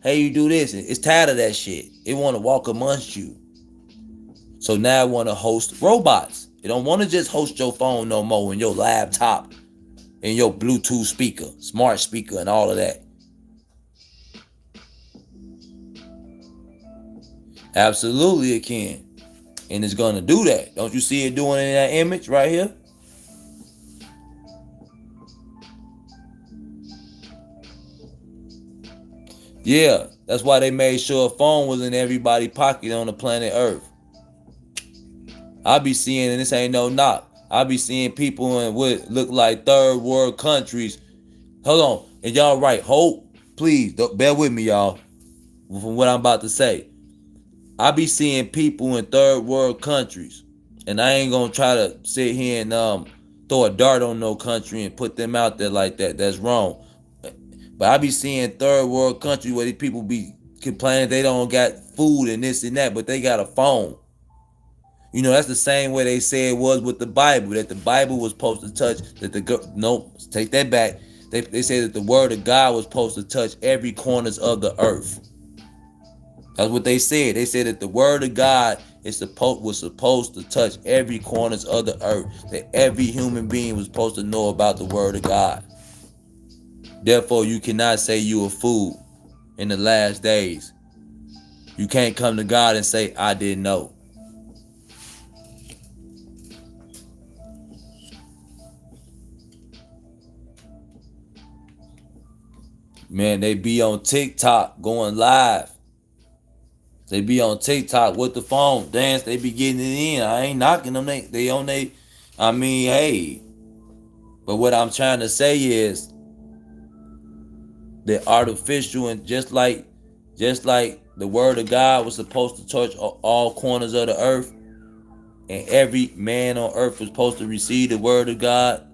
hey, you do this. It's tired of that shit. It want to walk amongst you. So now I want to host robots. It don't want to just host your phone no more and your laptop and your Bluetooth speaker, smart speaker and all of that. Absolutely it can. And it's going to do that. Don't you see it doing it in that image right here? Yeah, that's why they made sure a phone was in everybody's pocket on the planet Earth. I be seeing, and this ain't no knock, I be seeing people in what look like third world countries. Hold on, and y'all right, hold, please, bear with me, y'all, from what I'm about to say. I be seeing people in third world countries, and I ain't gonna try to sit here and throw a dart on no country and put them out there like that. That's wrong. But I be seeing third world countries where these people be complaining they don't got food and this and that, but they got a phone. You know, that's the same way they say it was with the Bible, that the Bible was supposed to touch, nope, take that back. They say that the word of God was supposed to touch every corners of the earth. That's what they said. They said that the word of God was supposed to touch every corners of the earth. That every human being was supposed to know about the word of God. Therefore, you cannot say you a fool in the last days. You can't come to God and say, I didn't know. Man, they be on TikTok going live. They be on TikTok with the phone, dance. They be getting it in. I ain't knocking them. They on they. I mean, hey. But what I'm trying to say is that artificial, and just like the word of God was supposed to touch all corners of the earth, and every man on earth was supposed to receive the word of God.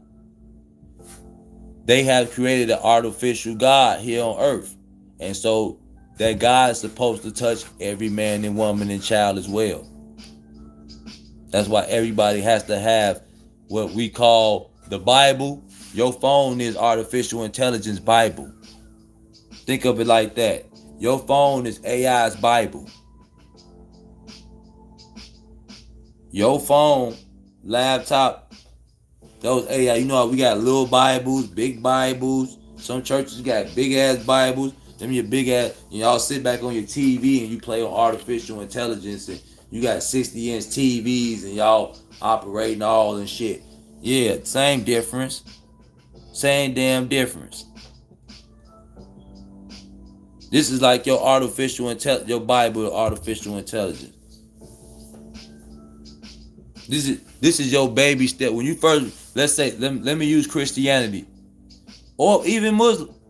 They have created an artificial God here on earth, and so that God is supposed to touch every man and woman and child as well. That's why everybody has to have what we call the Bible. Your phone is artificial intelligence Bible. Think of it like that. Your phone is AI's Bible. Your phone, laptop, those AI, you know how we got little Bibles, big Bibles. Some churches got big ass Bibles. Them your big ass, y'all sit back on your TV and you play on artificial intelligence, and you got 60-inch TVs and y'all operating all and shit. Yeah, same difference. Same damn difference. This is like your your Bible, artificial intelligence. This is your baby step. When you first, let's say, let me use Christianity or even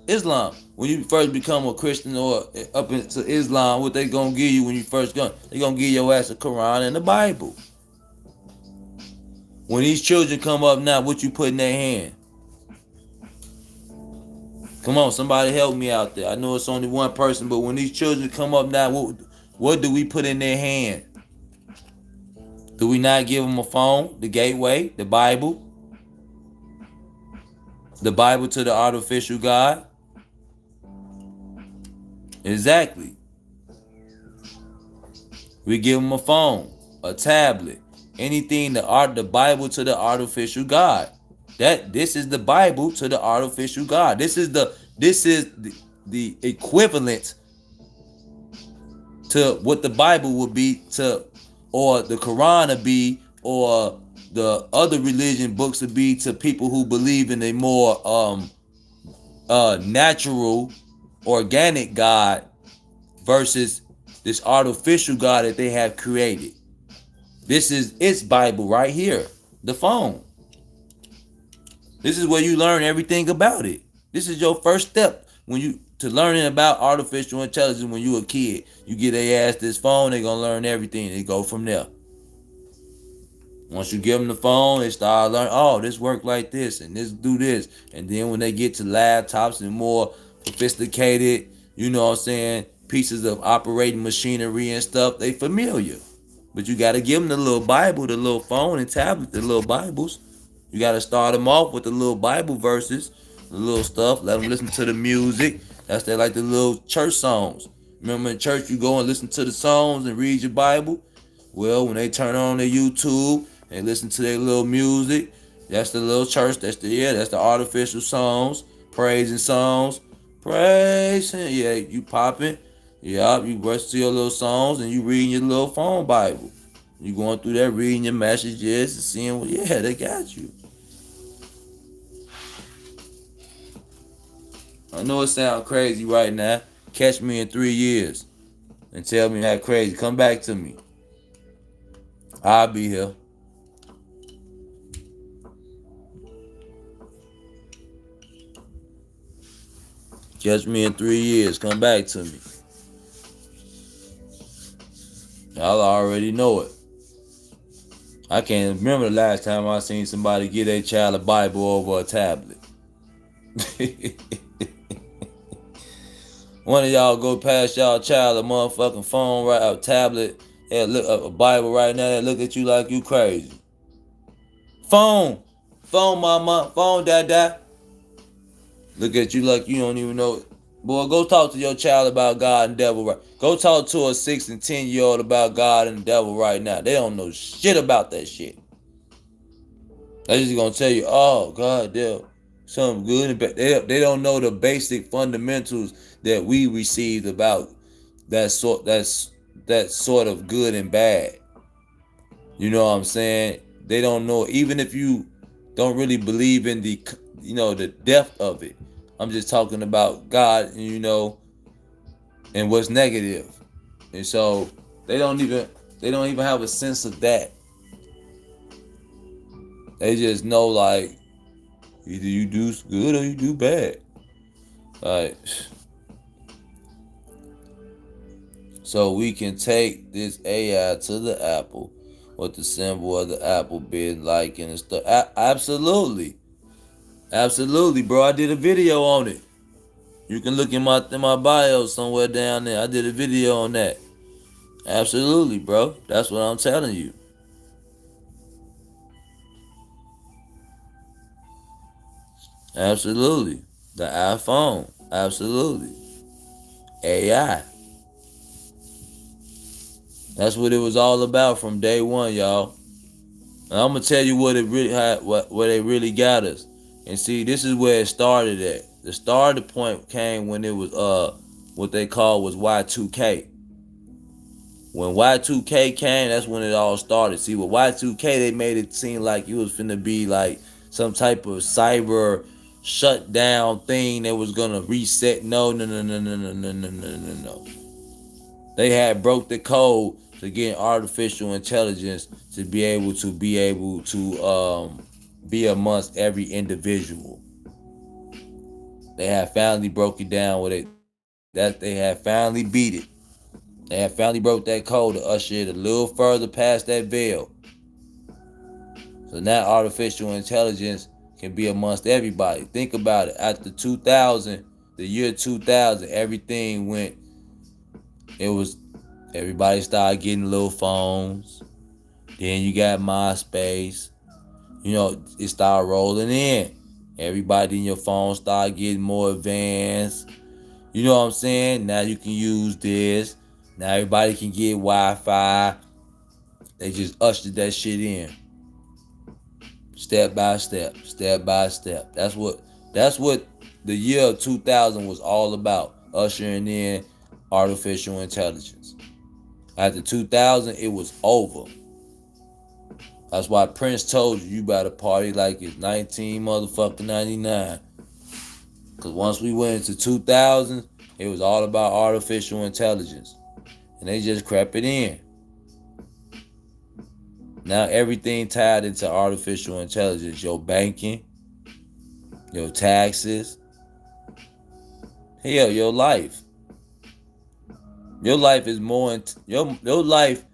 Islam. When you first become a Christian or up into Islam, what they gonna give you when you first go? They gonna give your ass a Quran and the Bible. When these children come up now, what you put in their hand? Come on, somebody help me out there. I know it's only one person, but when these children come up now, what do we put in their hand? Do we not give them a phone, the gateway, the Bible? The Bible to the artificial God? Exactly. We give them a phone, a tablet, anything, the Bible to the artificial God. This is the Bible to the artificial God. This is the equivalent to what the Bible would be to, or the Quran would be, or the other religion books would be to people who believe in a more natural, organic God versus this artificial God that they have created. This is its Bible right here, the phone. This is where you learn everything about it. This is your first step to learning about artificial intelligence when you a kid. You get their ass this phone, they gonna learn everything. They go from there. Once you give them the phone, they start learning, oh, this work like this, and this do this. And then when they get to laptops and more sophisticated, you know what I'm saying, pieces of operating machinery and stuff, they familiar. But you got to give them the little Bible, the little phone and tablet, the little Bibles. You got to start them off with the little Bible verses, the little stuff. Let them listen to the music. That's like the little church songs. Remember in church, you go and listen to the songs and read your Bible? Well, when they turn on their YouTube and listen to their little music, that's the little church. That's the artificial songs, praising songs. Praising, yeah, you popping. Yeah, you brush to your little songs and you reading your little phone Bible. You going through that, reading your messages and seeing what, yeah, they got you. I know it sounds crazy right now. Catch me in 3 years and tell me that crazy. Come back to me. I'll be here. Catch me in 3 years. Come back to me. Y'all already know it. I can't remember the last time I seen somebody give their child a Bible over a tablet. One of y'all go past y'all child a motherfucking phone, right, a tablet, and look a Bible right now that look at you like you crazy. Phone mama, phone dada. Look at you like you don't even know it. Boy, go talk to your child about God and devil right. Go talk to a 6 and 10-year-old about God and the devil right now. They don't know shit about that shit. They're just gonna tell you, oh God, devil, something good and bad. They don't know the basic fundamentals that we received about that sort of good and bad. You know what I'm saying? They don't know, even if you don't really believe in the depth of it. I'm just talking about God, and what's negative. And so they don't even have a sense of that. They just know, like, either you do good or you do bad. Like, so we can take this AI to the Apple with the symbol of the Apple being like and stuff. Absolutely, bro. I did a video on it. You can look in my bio somewhere down there. I did a video on that. Absolutely, bro. That's what I'm telling you. Absolutely. The iPhone. Absolutely. AI. That's what it was all about from day one, y'all. And I'm gonna tell you what it really where they really got us. And see, this is where it started at. The starting point came when it was what they call was Y2K. When Y2K came, that's when it all started. See, with Y2K, they made it seem like it was finna be like some type of cyber shutdown thing that was gonna reset. No. They had broke the code to get artificial intelligence to be able to be amongst every individual. They had finally broke it down with it. That they had finally beat it. They had finally broke that code to usher it a little further past that veil. So now artificial intelligence can be amongst everybody. Think about it. After 2000, the year 2000, everything went. Everybody started getting little phones. Then you got MySpace. It started rolling in. Everybody in your phone started getting more advanced. You know what I'm saying? Now you can use this. Now everybody can get Wi-Fi. They just ushered that shit in. Step by step. That's what the year of 2000 was all about. Ushering in artificial intelligence. After 2000, it was over. That's why Prince told you better party like it's 1999. Because once we went into 2000, it was all about artificial intelligence. And they just crept it in. Now everything tied into artificial intelligence. Your banking, your taxes, hell, your life. Your life is more, your life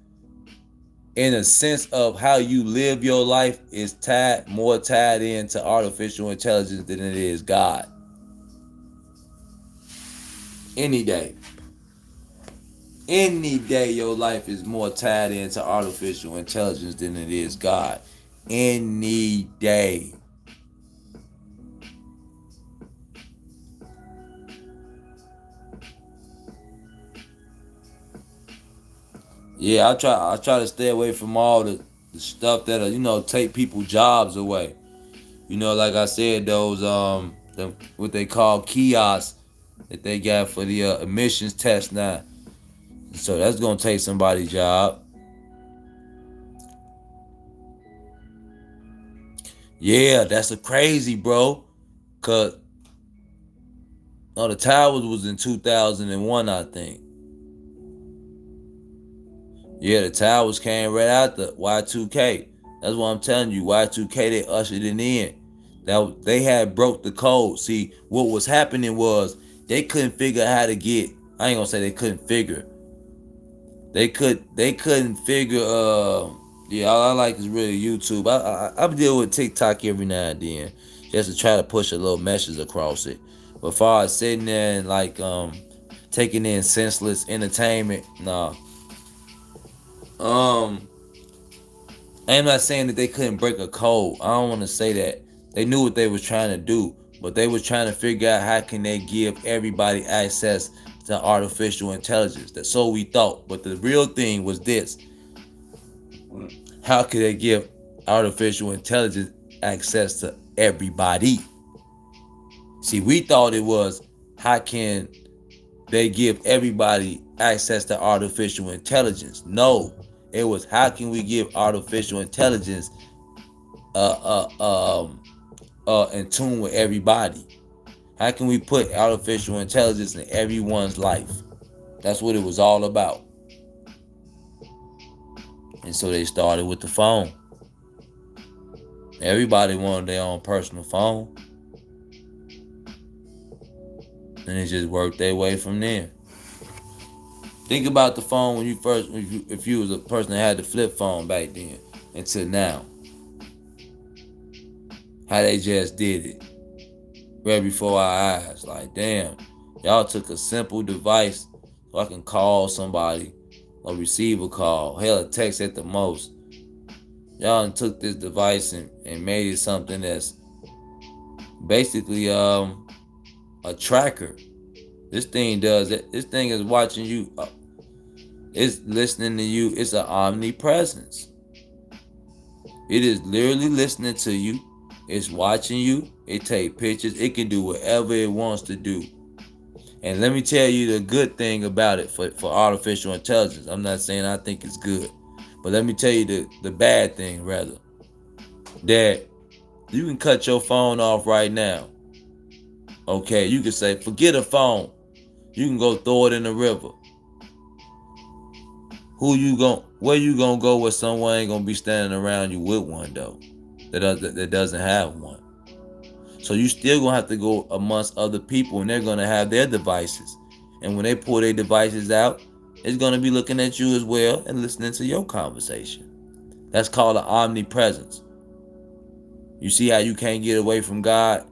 in a sense of how you live your life is more tied into artificial intelligence than it is God. Any day your life is more tied into artificial intelligence than it is God. Any day. Yeah, I try to stay away from all the stuff that'll, take people's jobs away. Like I said, those what they call kiosks that they got for the emissions test now. So that's gonna take somebody's job. Yeah, that's a crazy, bro. Cause No, the towers was in 2001, I think. Yeah, the towers came right after Y2K. That's what I'm telling you. Y2K, they ushered it in. Now they had broke the code. See, what was happening was they couldn't figure out how to get. I ain't gonna say they couldn't figure. They couldn't figure. Yeah, all I like is really YouTube. I deal with TikTok every now and then, just to try to push a little message across it. But as far as sitting there and like taking in senseless entertainment, nah. Um, I'm not saying that they couldn't break a code. I don't want to say that. They knew what they was trying to do, but they was trying to figure out how can they give everybody access to artificial intelligence. That's so we thought. But the real thing was this. How could they give artificial intelligence access to everybody? See, we thought it was how can they give everybody access to artificial intelligence? No, it was how can we give artificial intelligence in tune with everybody? How can we put artificial intelligence in everyone's life? That's what it was all about. And so they started with the phone. Everybody wanted their own personal phone. And it just worked their way from there. Think about the phone when you first, if you was a person that had the flip phone back then until now. How they just did it right before our eyes. Like, damn, y'all took a simple device so I can call somebody or receive a call, hell, a text at the most. Y'all took this device and made it something that's basically a tracker. This thing does it. This thing is watching you. It's listening to you. It's an omnipresence. It is literally listening to you. It's watching you. It take pictures. It can do whatever it wants to do. And let me tell you the good thing about it for artificial intelligence. I'm not saying I think it's good. But let me tell you the bad thing, rather. That you can cut your phone off right now. Okay, you can say, forget a phone. You can go throw it in the river. Where you gonna go where someone ain't gonna be standing around you with one though? That doesn't have one. So you still gonna have to go amongst other people and they're gonna have their devices. And when they pull their devices out, it's gonna be looking at you as well and listening to your conversation. That's called an omnipresence. You see how you can't get away from God?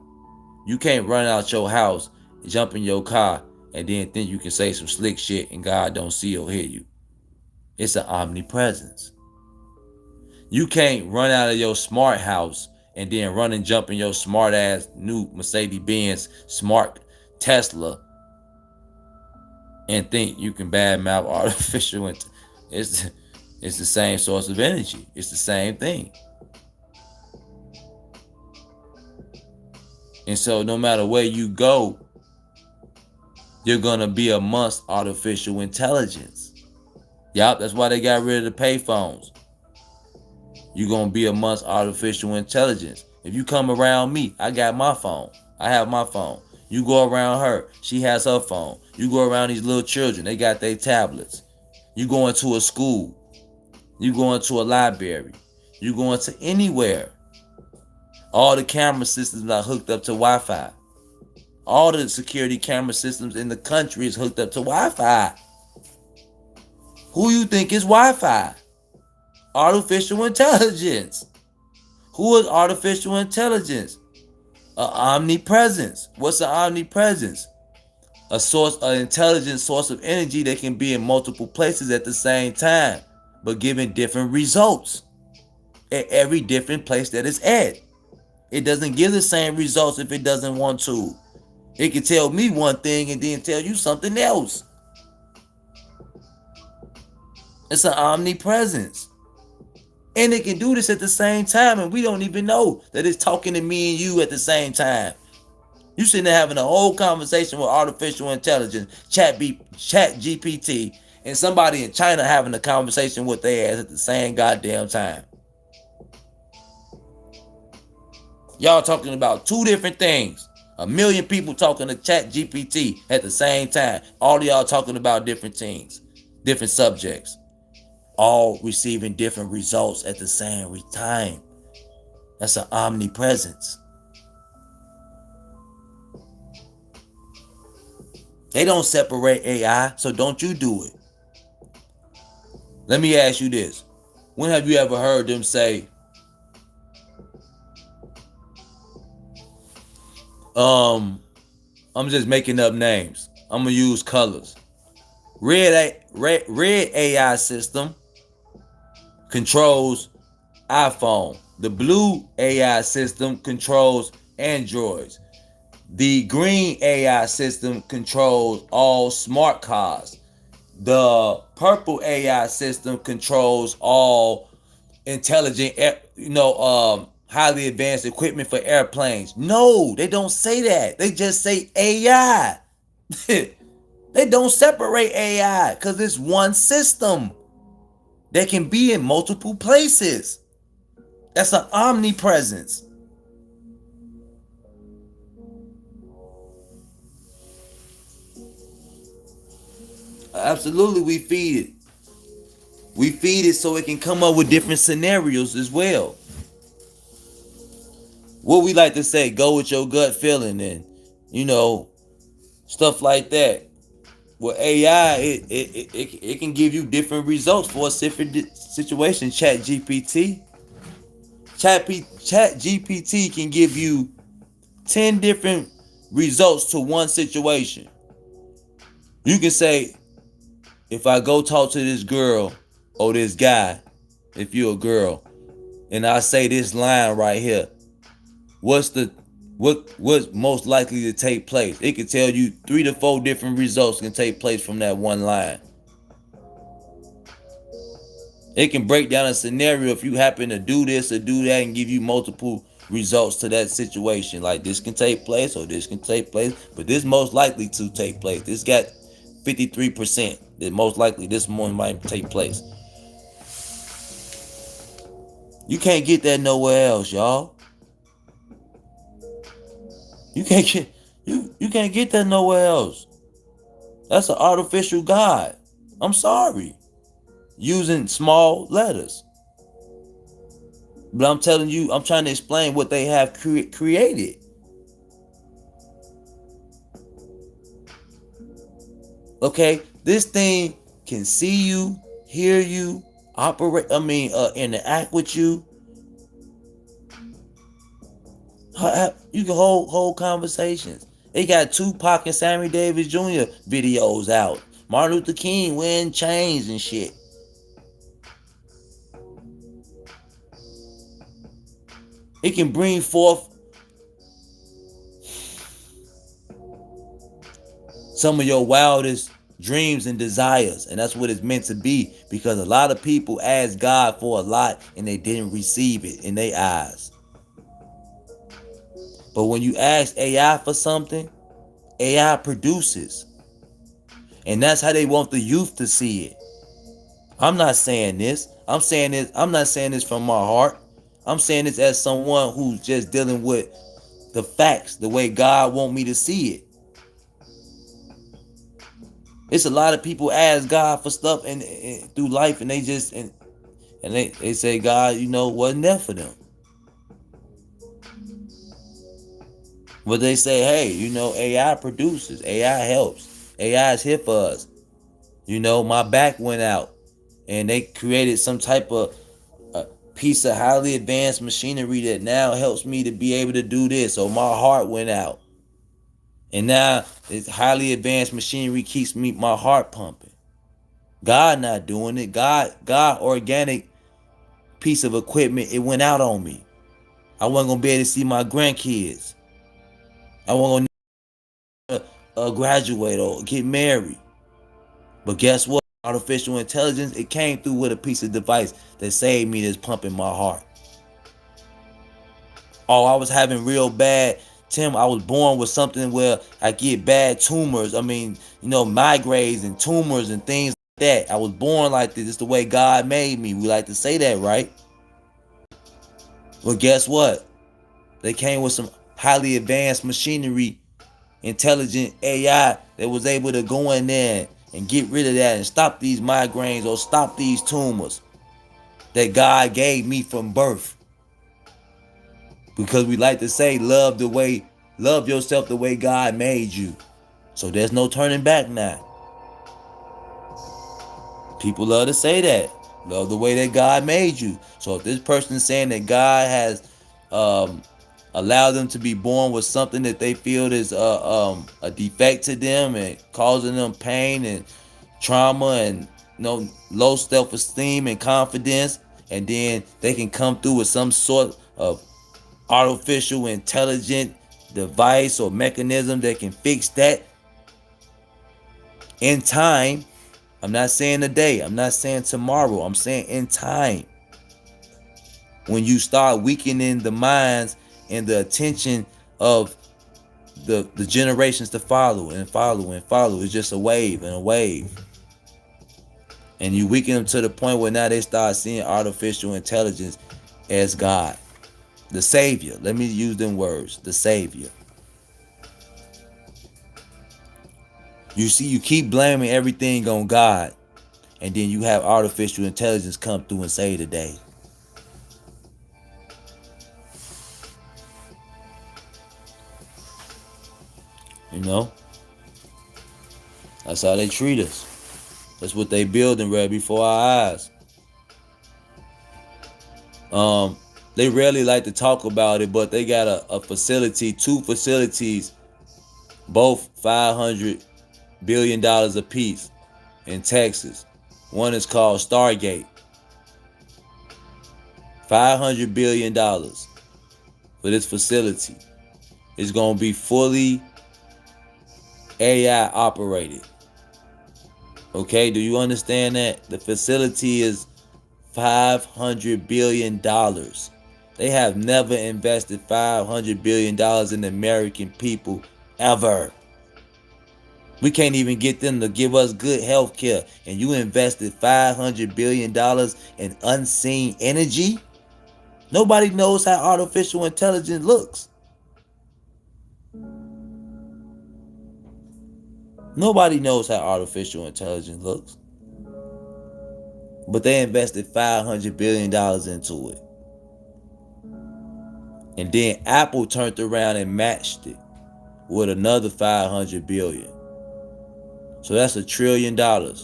You can't run out your house, jump in your car, and then think you can say some slick shit and God don't see or hear you. It's an omnipresence. You can't run out of your smart house and then run and jump in your smart ass new Mercedes-Benz smart Tesla and think you can badmouth artificial intelligence. It's the same source of energy. It's the same thing. And so no matter where you go, you're gonna be amongst artificial intelligence. Yup, that's why they got rid of the payphones. You're gonna be amongst artificial intelligence. If you come around me, I got my phone. I have my phone. You go around her, she has her phone. You go around these little children, they got their tablets. You go into a school. You go into a library. You go into anywhere. All the camera systems are hooked up to Wi-Fi. All the security camera systems in the country is hooked up to Wi-Fi. Who you think is Wi-Fi? Artificial intelligence. Who is artificial intelligence? An omnipresence. What's an omnipresence? A source, an intelligent source of energy that can be in multiple places at the same time, but giving different results at every different place that it's at. It doesn't give the same results if it doesn't want to. It can tell me one thing and then tell you something else. It's an omnipresence. And it can do this at the same time, and we don't even know that it's talking to me and you at the same time. You sitting there having a whole conversation with artificial intelligence, chat GPT, and somebody in China having a conversation with their ass at the same goddamn time. Y'all talking about two different things. A million people talking to Chat GPT at the same time. All of y'all talking about different things, different subjects, all receiving different results at the same time. That's an omnipresence. They don't separate AI, so don't you do it. Let me ask you this. When have you ever heard them say, I'm just making up names. I'm gonna use colors. Red AI system controls iPhone. The blue AI system controls Androids. The green AI system controls all smart cars. The purple AI system controls all intelligent, highly advanced equipment for airplanes. No, they don't say that. They just say AI. They don't separate AI because it's one system that can be in multiple places. That's an omnipresence. Absolutely, we feed it. We feed it so it can come up with different scenarios as well. What we like to say, go with your gut feeling and, stuff like that. With AI, it can give you different results for a different situation. Chat GPT can give you 10 different results to one situation. You can say, if I go talk to this girl or this guy, if you're a girl, and I say this line right here, what's most likely to take place? It can tell you 3 to 4 different results can take place from that one line. It can break down a scenario if you happen to do this or do that and give you multiple results to that situation. Like this can take place or this can take place, but this most likely to take place. This got 53% that most likely this one might take place. You can't get that nowhere else, y'all. You can't get that nowhere else. That's an artificial God. I'm sorry. Using small letters. But I'm telling you, I'm trying to explain what they have created. Okay, this thing can see you, hear you, interact with you. You can hold conversations. They got Tupac and Sammy Davis Jr. videos out. Martin Luther King wearing chains and shit. It can bring forth some of your wildest dreams and desires, and that's what it's meant to be, because a lot of people ask God for a lot and they didn't receive it in their eyes. But when you ask AI for something, AI produces. And that's how they want the youth to see it. I'm not saying this. I'm not saying this from my heart. I'm saying this as someone who's just dealing with the facts, the way God want me to see it. It's a lot of people ask God for stuff and through life, and they just and they say God, wasn't there for them. But they say, hey, AI produces, AI helps, AI is here for us. My back went out, and they created some type of piece of highly advanced machinery that now helps me to be able to do this. So my heart went out, and now this highly advanced machinery keeps my heart pumping. God not doing it. God organic piece of equipment, it went out on me. I wasn't gonna be able to see my grandkids. I wasn't gonna graduate or get married. But guess what? Artificial intelligence, it came through with a piece of device that saved me, that's pumping my heart. Oh, I was having real bad, Tim, I was born with something where I get bad tumors. Migraines and tumors and things like that. I was born like this. It's the way God made me. We like to say that, right? Well, guess what? They came with some highly advanced machinery, intelligent AI that was able to go in there and get rid of that and stop these migraines or stop these tumors that God gave me from birth. Because we like to say, love yourself the way God made you. So there's no turning back now. People love to say that. Love the way that God made you. So if this person is saying that God has allowed them to be born with something that they feel is a defect to them and causing them pain and trauma and low self-esteem and confidence, and then they can come through with some sort of artificial intelligent device or mechanism that can fix that in time. I'm not saying today, I'm not saying tomorrow, I'm saying in time. When you start weakening the minds and the attention of the generations to follow and follow and follow, it's just a wave and a wave. And you weaken them to the point where now they start seeing artificial intelligence as God. The Savior. Let me use them words. The Savior. You see, you keep blaming everything on God, and then you have artificial intelligence come through and save the day. You know? That's how they treat us. That's what they building right before our eyes. They rarely like to talk about it, but they got a facility, 2 facilities, both $500 billion a piece in Texas. One is called Stargate. $500 billion for this facility. It's going to be fully AI operated. Okay, do you understand that? The facility is $500 billion. They have never invested $500 billion in the American people ever. We can't even get them to give us good health care. And you invested $500 billion in unseen energy? Nobody knows how artificial intelligence looks. Nobody knows how artificial intelligence looks. But they invested $500 billion into it. And then Apple turned around and matched it with another $500 billion. So that's $1 trillion on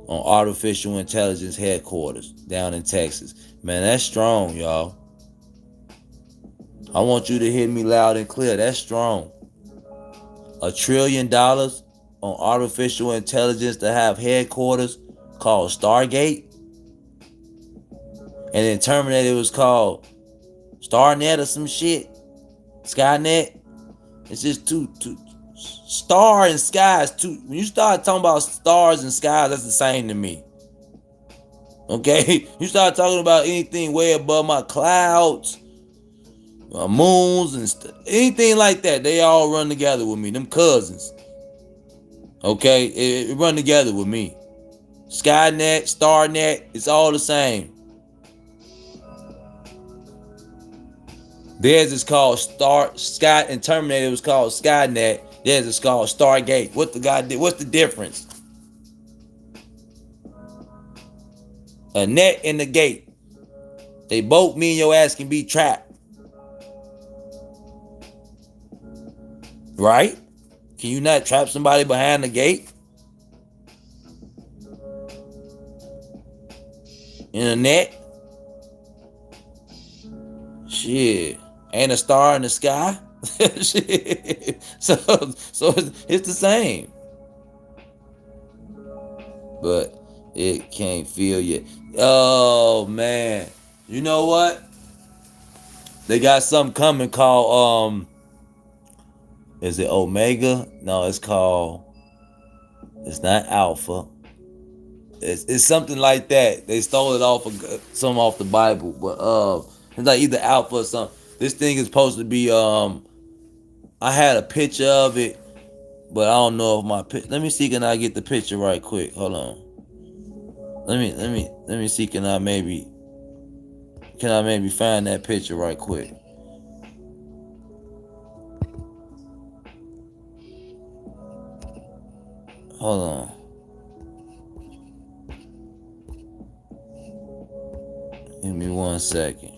artificial intelligence headquarters down in Texas. Man, that's strong, y'all. I want you to hear me loud and clear. That's strong. $1 trillion on artificial intelligence to have headquarters called Stargate. And then Terminator was called Starnet or some shit. Skynet. It's just two star and skies. When you start talking about stars and skies, that's the same to me. Okay? You start talking about anything way above my clouds, my moons and anything like that, they all run together with me. Them cousins. Okay? It run together with me. Skynet, Starnet, it's all the same. Theirs is called Sky, and Terminator was called Skynet. Theirs is called Stargate. What's the difference? A net and a gate. They both mean your ass can be trapped. Right? Can you not trap somebody behind the gate? In a net? Shit. Ain't a star in the sky? Shit. So it's the same. But it can't feel you. Oh man. You know what? They got something coming called is it Omega? No, it's not Alpha. It's something like that. They stole it off the Bible, but it's like either Alpha or something. This thing is supposed to be I had a picture of it, but I don't know if let me see, can I get the picture right quick? Hold on. Let me see, can I maybe find that picture right quick? Hold on. Give me 1 second.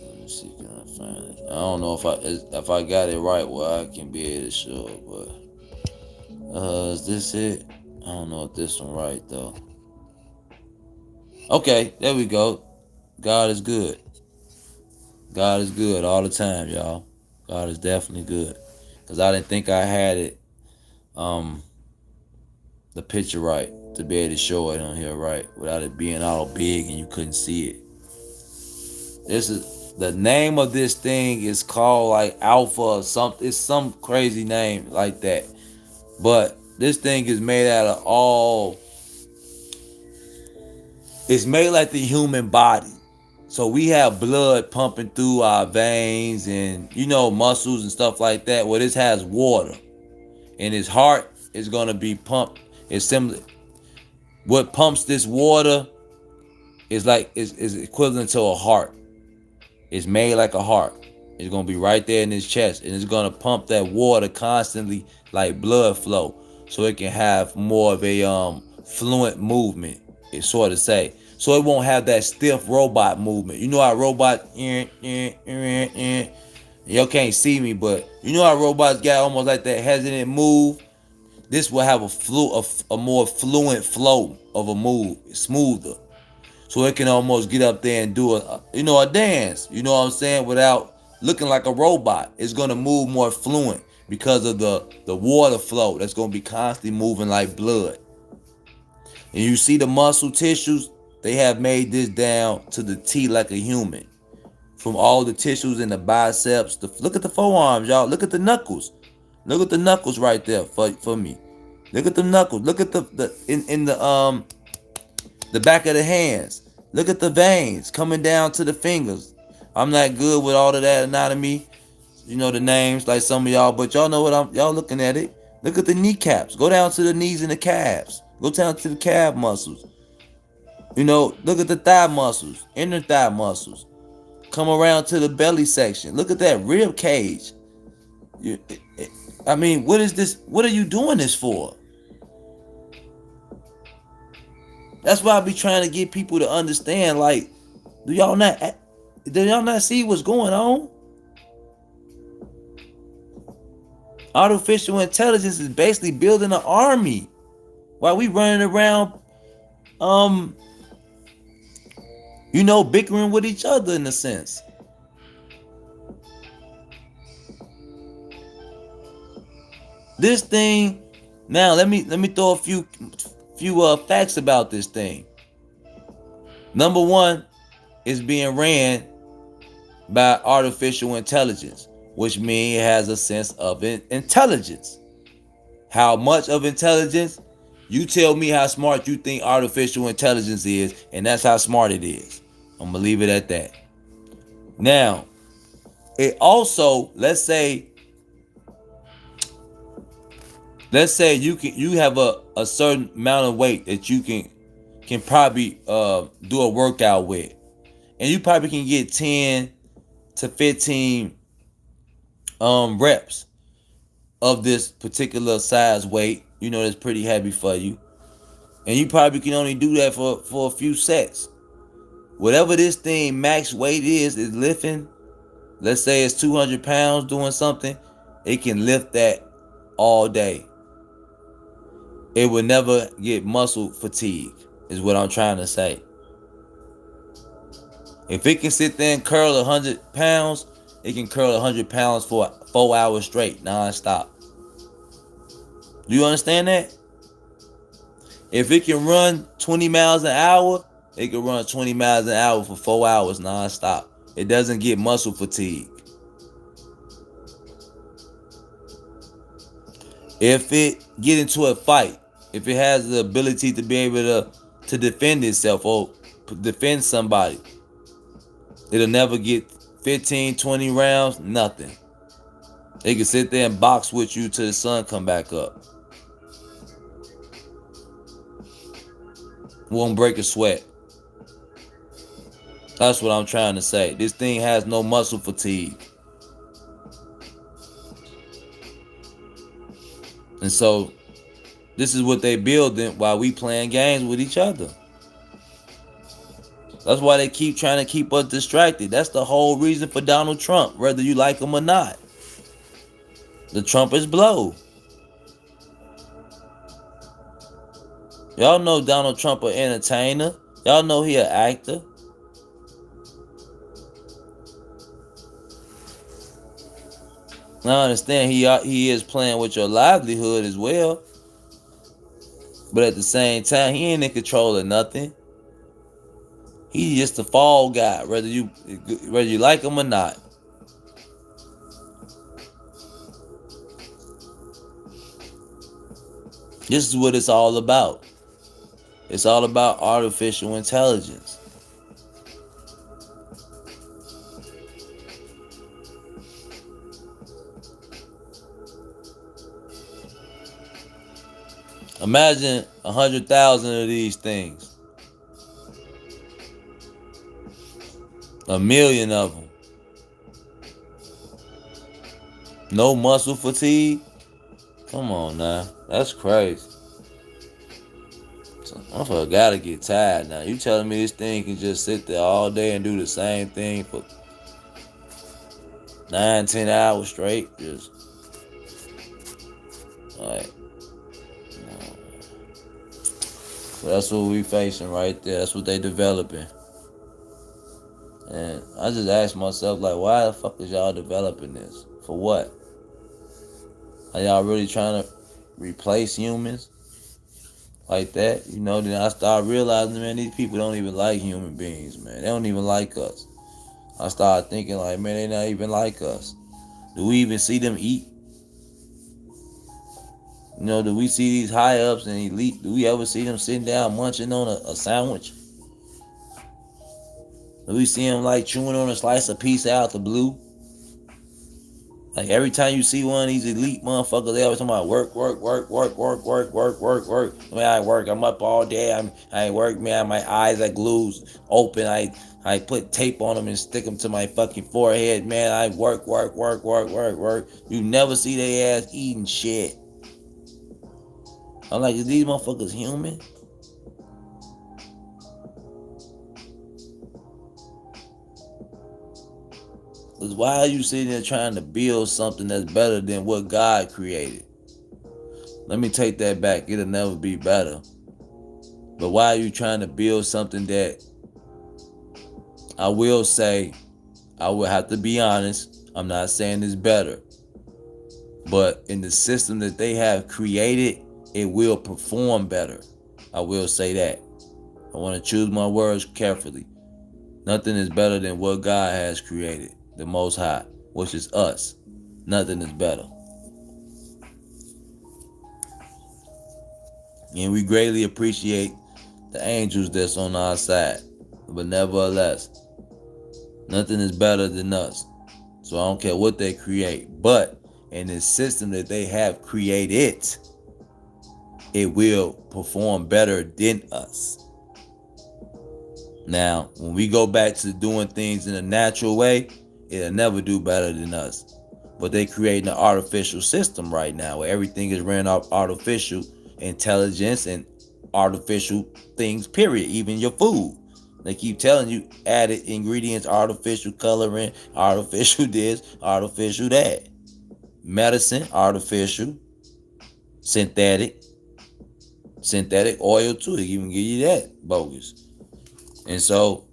Let me see, can I find it? I don't know if I got it right where I can be able to show it, but is this it? I don't know if this one right though. Okay, there we go. God is good. God is good all the time, y'all. God is definitely good. Cause I didn't think I had it, the picture right to be able to show it on here right without it being all big and you couldn't see it. This is the name of this thing is called like Alpha or something. It's some crazy name like that. But this thing is made out of all. It's made like the human body. So we have blood pumping through our veins and muscles and stuff like that. Well, this has water, and his heart is gonna be pumped. It's similar. What pumps this water is equivalent to a heart. It's made like a heart. It's gonna be right there in his chest, and it's gonna pump that water constantly like blood flow, so it can have more of a fluent movement. It's sort of say, so it won't have that stiff robot movement. You know how robot, y'all can't see me, but you know how robots got almost like that hesitant move. This will have a more fluent flow of a move, smoother. So it can almost get up there and do a dance, you know what I'm saying, without looking like a robot. It's gonna move more fluent because of the water flow that's gonna be constantly moving like blood. And you see the muscle tissues, they have made this down to the T like a human. From all the tissues in the biceps, look at the forearms, y'all. Look at the knuckles. Look at the knuckles right there for me. Look at the knuckles. Look at the back of the hands. Look at the veins coming down to the fingers. I'm not good with all of that anatomy, the names like some of y'all, but y'all know what y'all looking at it. Look at the kneecaps. Go down to the knees and the calves. Go down to the calf muscles. Look at the thigh muscles, inner thigh muscles. Come around to the belly section. Look at that rib cage. What is this? What are you doing this for? That's why I be trying to get people to understand, like, do y'all not see what's going on? Artificial intelligence is basically building an army while we running around, bickering with each other in a sense. This thing, now let me throw a few facts about this thing. Number one, it's being ran by artificial intelligence, which means it has a sense of intelligence. How much of intelligence? You tell me how smart you think artificial intelligence is, and that's how smart it is. I'm gonna leave it at that. Now, it also, let's say you have a certain amount of weight that you can probably do a workout with, and you probably can get 10 to 15 reps of this particular size weight. That's pretty heavy for you, and you probably can only do that for a few sets. Whatever this thing max weight is lifting. Let's say it's 200 pounds doing something, it can lift that all day. It will never get muscle fatigue, is what I'm trying to say. If it can sit there and curl 100 pounds, it can curl 100 pounds for 4 hours straight, non-stop. Do you understand that? If it can run 20 miles an hour, it can run 20 miles an hour for 4 hours non-stop. It doesn't get muscle fatigue. If it get into a fight, if it has the ability to be able to defend itself or defend somebody, it'll never get 15, 20 rounds, nothing. It can sit there and box with you till the sun come back up. Won't break a sweat. That's what I'm trying to say. This thing has no muscle fatigue. And so this is what they building while we playing games with each other. That's why they keep trying to keep us distracted. That's the whole reason for Donald Trump, whether you like him or not. The trumpets blow. Y'all know Donald Trump an entertainer. Y'all know he an actor. I understand he is playing with your livelihood as well. But at the same time, he ain't in control of nothing. He's just a fall guy, whether you like him or not. This is what it's all about. It's all about artificial intelligence. Imagine 100,000 of these things. 1,000,000 of them. No muscle fatigue. Come on now. That's crazy. I gotta get tired now. You telling me this thing can just sit there all day and do the same thing for 9-10 hours straight? Just like, so that's what we facing right there. That's what they developing. And I just ask myself, like, why the fuck is y'all developing this? For what? Are y'all really trying to replace humans like that? You know, then I start realizing, man, these people don't even like human beings, man. They don't even like us. I started thinking, like, man, they not even like us. Do we even see them eat? You know, do we see these high ups and elite? Do we ever see them sitting down munching on a sandwich? Do we see them like chewing on a slice of pizza out the blue? Like every time you see one of these elite motherfuckers, they always talking about work. I mean, I work. I'm up all day. I work, man. My eyes are glued open. I put tape on them and stick them to my fucking forehead, man. I work. You never see their ass eating shit. I'm like, is these motherfuckers human? Because why are you sitting there trying to build something that's better than what God created? Let me take that back. It'll never be better. But why are you trying to build something that I will say, I will have to be honest, I'm not saying it's better. But in the system that they have created, it will perform better. I will say that. I want to choose my words carefully. Nothing is better than what God has created, the Most High, which is us. Nothing is better. And we greatly appreciate the angels that's on our side. But nevertheless, nothing is better than us. So I don't care what they create. But in the system that they have created, it will perform better than us. Now, when we go back to doing things in a natural way, it'll never do better than us. But they creating an artificial system right now where everything is ran off artificial intelligence and artificial things, period. Even your food. They keep telling you added ingredients, artificial coloring, artificial this, artificial that. Medicine, artificial, synthetic oil too. They even give you that bogus. And so,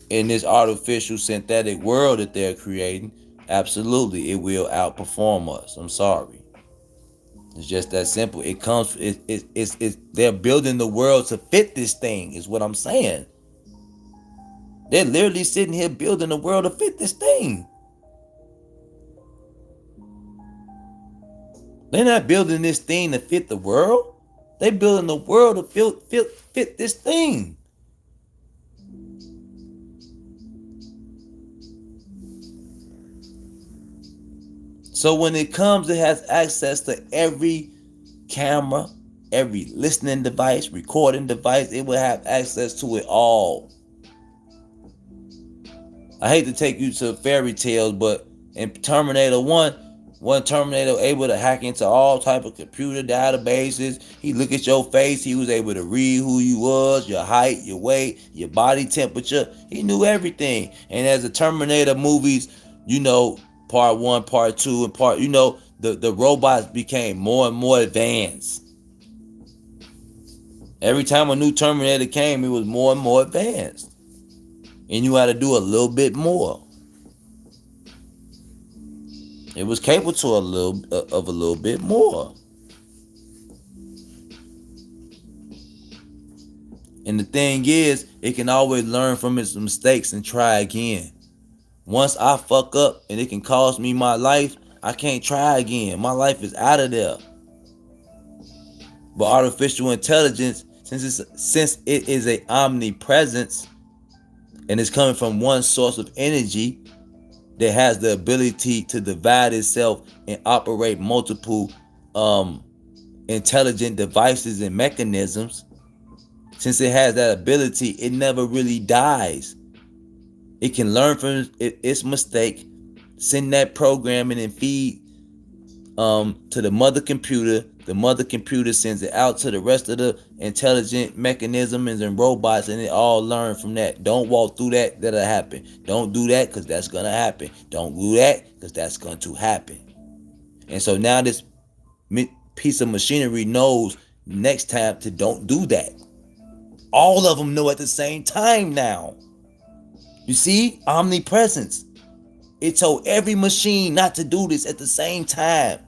in this artificial synthetic world that they're creating, absolutely, it will outperform us. I'm sorry. It's just that simple. It comes. They're building the world to fit this thing. Is what I'm saying. They're literally sitting here building the world to fit this thing. They're not building this thing to fit the world. They're building the world to fit this thing. So when it comes, it has access to every camera, every listening device, recording device. It will have access to it all. I hate to take you to fairy tales, but in Terminator 1, One Terminator able to hack into all type of computer databases. He look at your face. He was able to read who you was, your height, your weight, your body temperature. He knew everything. And as the Terminator movies, part 1, part 2, and the robots became more and more advanced. Every time a new Terminator came, it was more and more advanced. And you had to do a little bit more. It was capable to a little bit more. And the thing is, it can always learn from its mistakes and try again. Once I fuck up and it can cost me my life, I can't try again. My life is out of there. But artificial intelligence, since it is a omnipresence and it's coming from one source of energy that has the ability to divide itself and operate multiple intelligent devices and mechanisms, since it has that ability, it never really dies. It can learn from its mistake, send that programming and feed to the mother computer. The mother computer sends it out to the rest of the intelligent mechanisms and robots, and it all learn from that. Don't walk through that, that'll happen. Don't do that, because that's going to happen. Don't do that, because that's going to happen. And so now this piece of machinery knows next time to don't do that. All of them know at the same time now. You see? Omnipresence. It told every machine not to do this at the same time.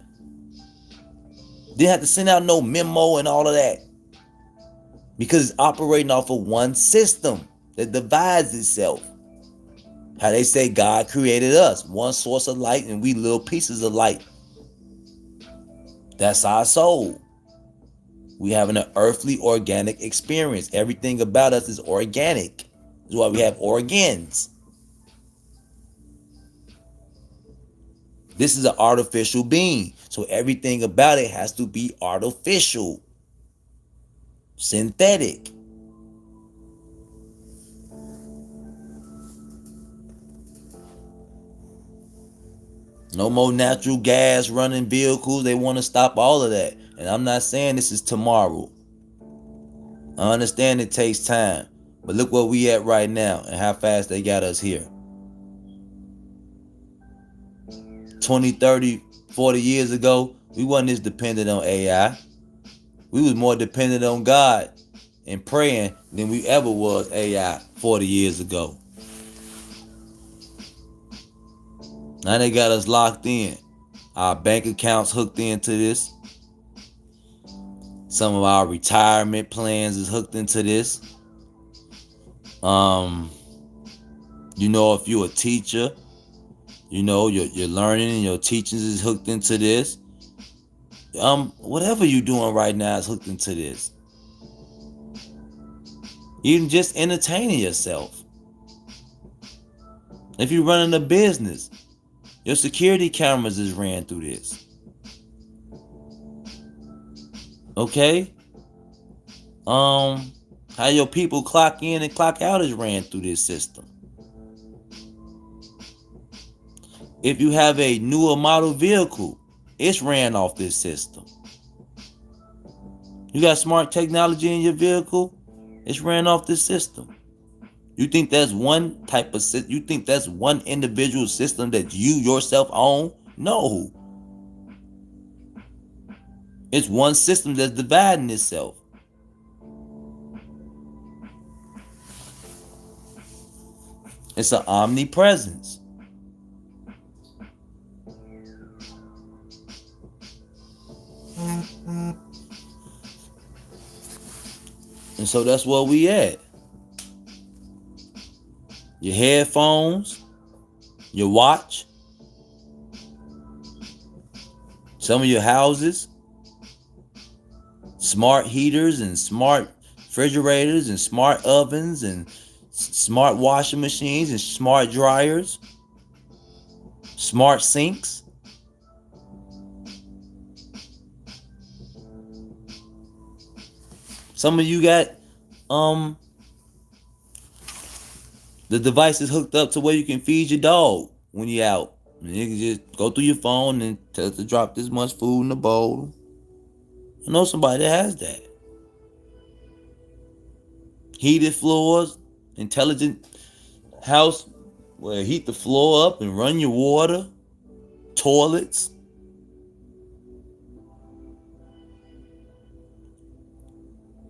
Didn't have to send out no memo and all of that. Because it's operating off of one system that divides itself. How they say God created us. One source of light and we little pieces of light. That's our soul. We having an earthly organic experience. Everything about us is organic. That's why we have organs. This is an artificial being. So everything about it has to be artificial. Synthetic. No more natural gas running vehicles. They want to stop all of that. And I'm not saying this is tomorrow. I understand it takes time. But look where we at right now and how fast they got us here. 20, 30, 40 years ago, we wasn't as dependent on AI. We was more dependent on God and praying than we ever was AI 40 years ago. Now they got us locked in. Our bank accounts hooked into this. Some of our retirement plans is hooked into this. If you're a teacher, your learning and your teachings is hooked into this. Whatever you're doing right now is hooked into this. Even just entertaining yourself. If you're running a business, your security cameras is ran through this. Okay? How your people clock in and clock out is ran through this system. If you have a newer model vehicle, it's ran off this system. You got smart technology in your vehicle, it's ran off this system. You think that's one type of system? You think that's one individual system that you yourself own? No. It's one system that's dividing itself. It's an omnipresence. And so that's where we at. Your headphones, your watch, some of your houses, smart heaters and smart refrigerators and smart ovens and smart washing machines and smart dryers, smart sinks. Some of you got the device is hooked up to where you can feed your dog when you're out You can just go through your phone and tell it to drop this much food in the bowl. I know somebody that has that. Heated floors, intelligent house where heat the floor up and run your water, toilets.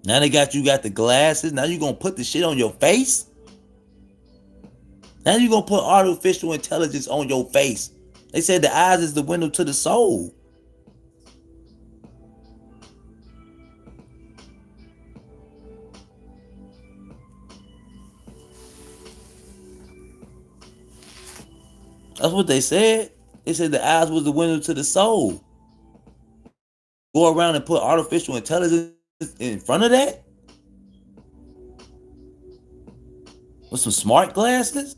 Now they got the glasses. Now you gonna put the shit on your face? Now you gonna put artificial intelligence on your face. They said the eyes is the window to the soul. That's what they said. They said the eyes was the window to the soul. Go around and put artificial intelligence in front of that? With some smart glasses?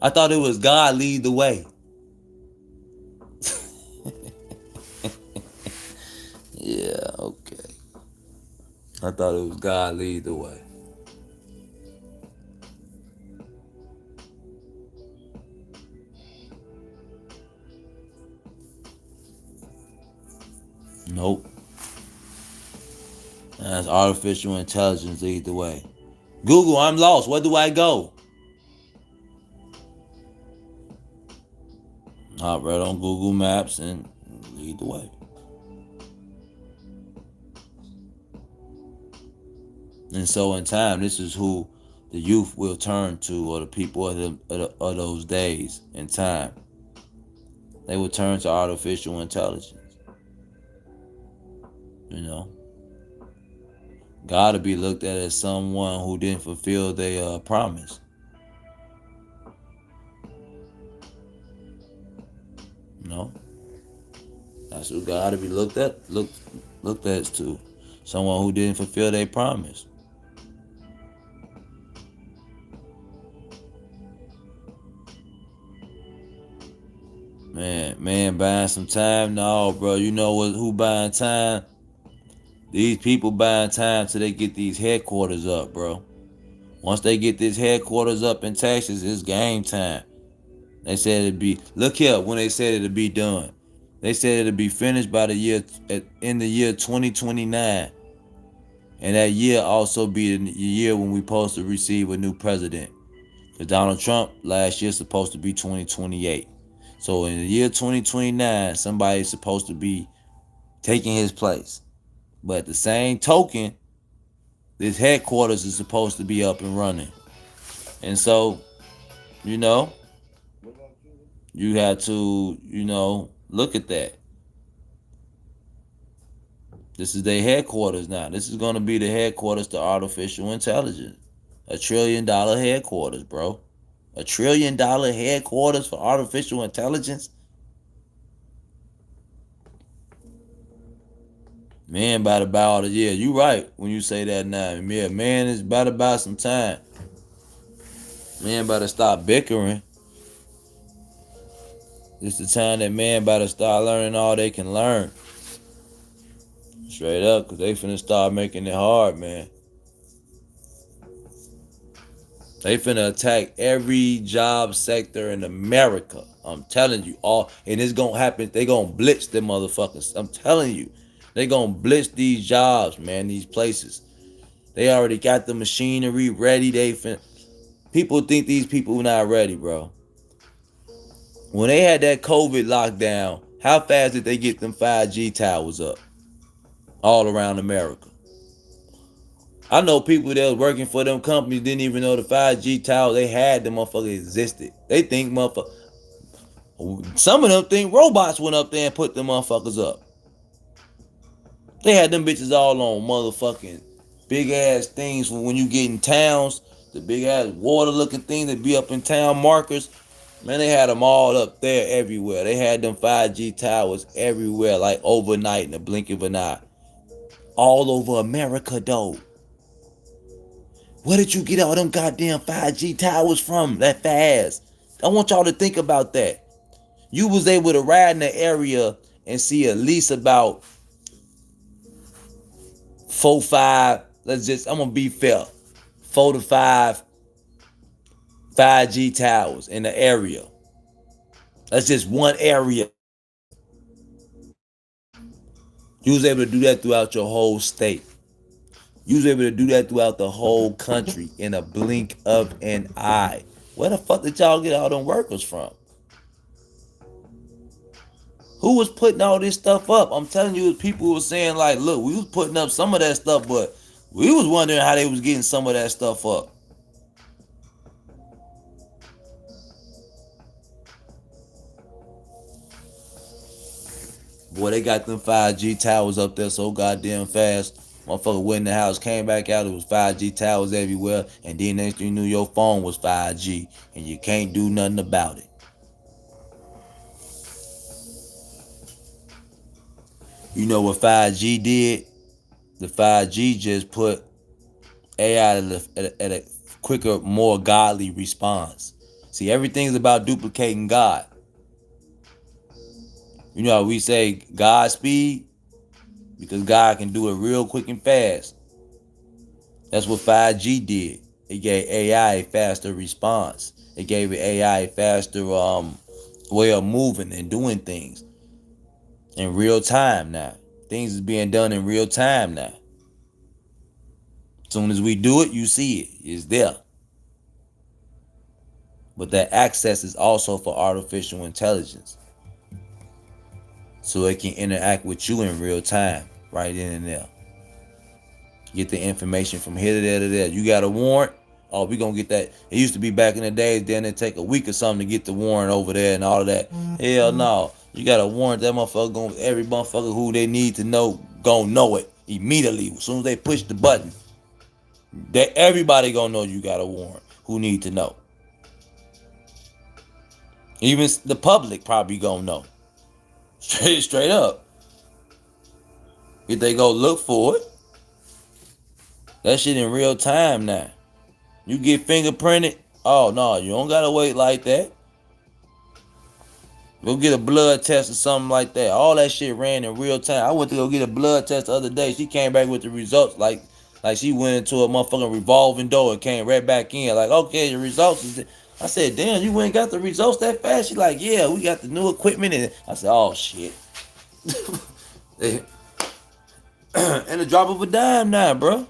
I thought it was God lead the way. Yeah, okay. I thought it was God lead the way. Nope. That's artificial intelligence lead the way. Google, I'm lost. Where do I go? Hop right on Google Maps and lead the way. And so in time, this is who the youth will turn to, or the people of those days in time. They will turn to artificial intelligence. You know, God to be looked at as someone who didn't fulfill their promise. You know, that's who God to be looked at as to, someone who didn't fulfill their promise. Man, buying some time? No, bro. You know who buying time? These people buying time till they get these headquarters up, bro. Once they get this headquarters up in Texas, it's game time. They said it'd be, look here, when they said it'd be done. They said it'd be finished by the year, in the year 2029. And that year also be the year when we supposed to receive a new president. Because Donald Trump last year supposed to be 2028. So in the year 2029, somebody's supposed to be taking his place. But at the same token, this headquarters is supposed to be up and running. And so, you know, you have to, look at that. This is their headquarters now. This is going to be the headquarters to artificial intelligence. $1 trillion headquarters, bro. $1 trillion headquarters for artificial intelligence? Man about to buy all the, yeah, you right when you say that now. Yeah, man is about to buy some time. Man about to stop bickering. It's the time that man about to start learning all they can learn. Straight up, because they finna start making it hard, man. They finna attack every job sector in America. I'm telling you. And it's gonna happen. They gonna blitz them motherfuckers. I'm telling you. They gonna blitz these jobs, man, these places. They already got the machinery ready. People think these people not ready, bro. When they had that COVID lockdown, how fast did they get them 5G towers up all around America? I know people that was working for them companies didn't even know the 5G tower they had, them motherfuckers existed. They think some of them think robots went up there and put them motherfuckers up. They had them bitches all on motherfucking big ass things for when you get in towns, the big ass water looking things that be up in town markers. Man, they had them all up there everywhere. They had them 5G towers everywhere, like overnight in the blink of an eye. All over America, though. Where did you get all them goddamn 5G towers from that fast? I want y'all to think about that. You was able to ride in the area and see at least about 4, 5 I'm gonna be fair. 4 to 5 5G towers in the area. That's just one area. You was able to do that throughout your whole state. You was able to do that throughout the whole country in a blink of an eye. Where the fuck did y'all get all them workers from? Who was putting all this stuff up? I'm telling you, people were saying like, look, we was putting up some of that stuff, but we was wondering how they was getting some of that stuff up. Boy, they got them 5G towers up there so goddamn fast. Motherfucker went in the house, came back out, it was 5G towers everywhere, and then next thing you knew, your phone was 5G, and you can't do nothing about it. You know what 5G did? The 5G just put AI at a quicker, more godly response. See, everything's about duplicating God. You know how we say Godspeed? Because God can do it real quick and fast. That's what 5G did. It gave AI a faster response. It gave AI a faster way of moving and doing things in real time now. Things is being done in real time now. As soon as we do it, you see it. It's there. But that access is also for artificial intelligence. So it can interact with you in real time, right in and there. Get the information from here to there to there. You got a warrant? Oh, we gonna get that. It used to be back in the days, then it take a week or something to get the warrant over there and all of that. Hell no. You got a warrant, that motherfucker gonna, every motherfucker who they need to know, gonna know it immediately. As soon as they push the button. That everybody gonna know you got a warrant who need to know. Even the public probably gonna know. Straight up. If they go look for it. That shit in real time now. You get fingerprinted. Oh no, you don't gotta wait like that. Go get a blood test or something like that. All that shit ran in real time. I went to go get a blood test the other day. She came back with the results like she went into a motherfucking revolving door and came right back in. Like, okay, your results is. I said, damn, you went and got the results that fast? She like, yeah, we got the new equipment. And I said, oh shit. And a drop of a dime now, bro.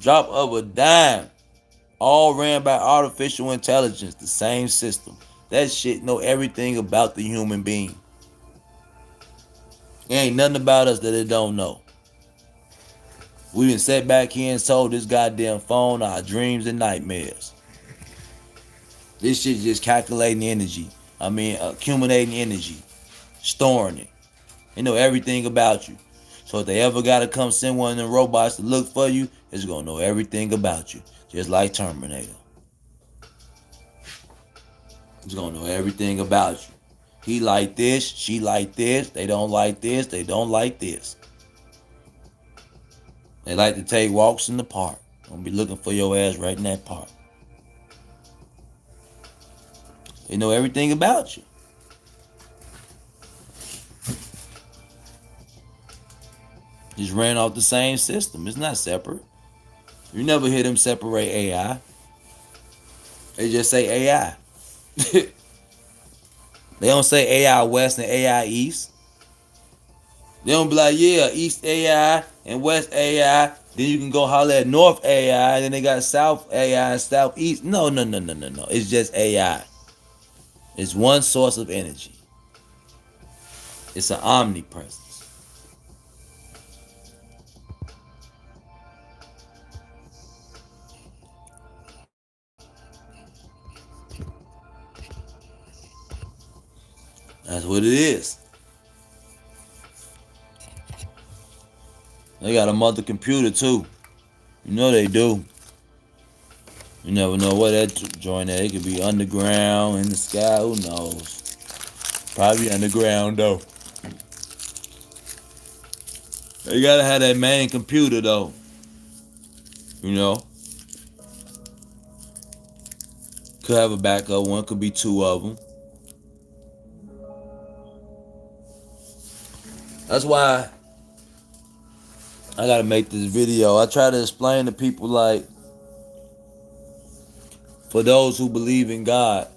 Drop of a dime. All ran by artificial intelligence, the same system. That shit know everything about the human being. There ain't nothing about us that it don't know. We been sat back here and told this goddamn phone our dreams and nightmares. This shit just calculating energy. Accumulating energy. Storing it. They know everything about you. So if they ever gotta come send one of them robots to look for you, it's gonna know everything about you. Just like Terminator. It's gonna know everything about you. He like this, she like this, they don't like this, they don't like this. They like to take walks in the park. Gonna be looking for your ass right in that park. They know everything about you. Just ran off the same system. It's not separate. You never hear them separate AI. They just say AI. They don't say AI West and AI East. They don't be like, yeah, East AI and West AI. Then you can go holler at North AI. And then they got South AI and Southeast. No. It's just AI. It's one source of energy. It's an omnipresence. That's what it is. They got a mother computer too. You know they do. You never know where that joint at. It could be underground, in the sky, who knows. Probably underground though. They gotta have that main computer though. You know. Could have a backup one, could be two of them. That's why I gotta make this video. I try to explain to people, like, for those who believe in God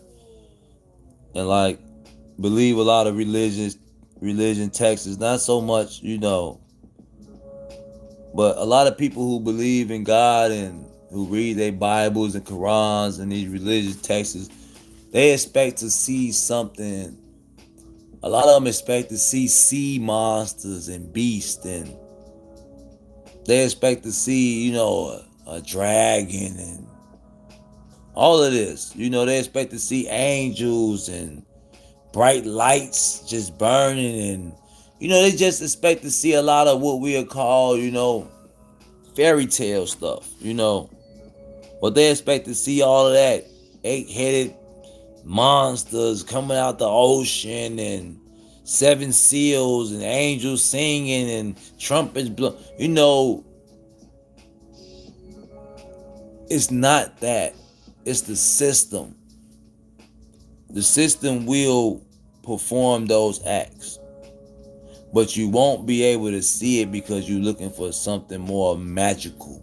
and like believe a lot of religion texts, not so much, but a lot of people who believe in God and who read their Bibles and Qurans and these religious texts, they expect to see something. A lot of them expect to see sea monsters and beasts, and they expect to see, a dragon and all of this. They expect to see angels and bright lights just burning, and they just expect to see a lot of what we call, fairy tale stuff. But they expect to see all of that 8-headed monsters coming out the ocean and 7 seals and angels singing and trumpets blow. It's not that. It's the system. The system will perform those acts, but you won't be able to see it because you're looking for something more magical.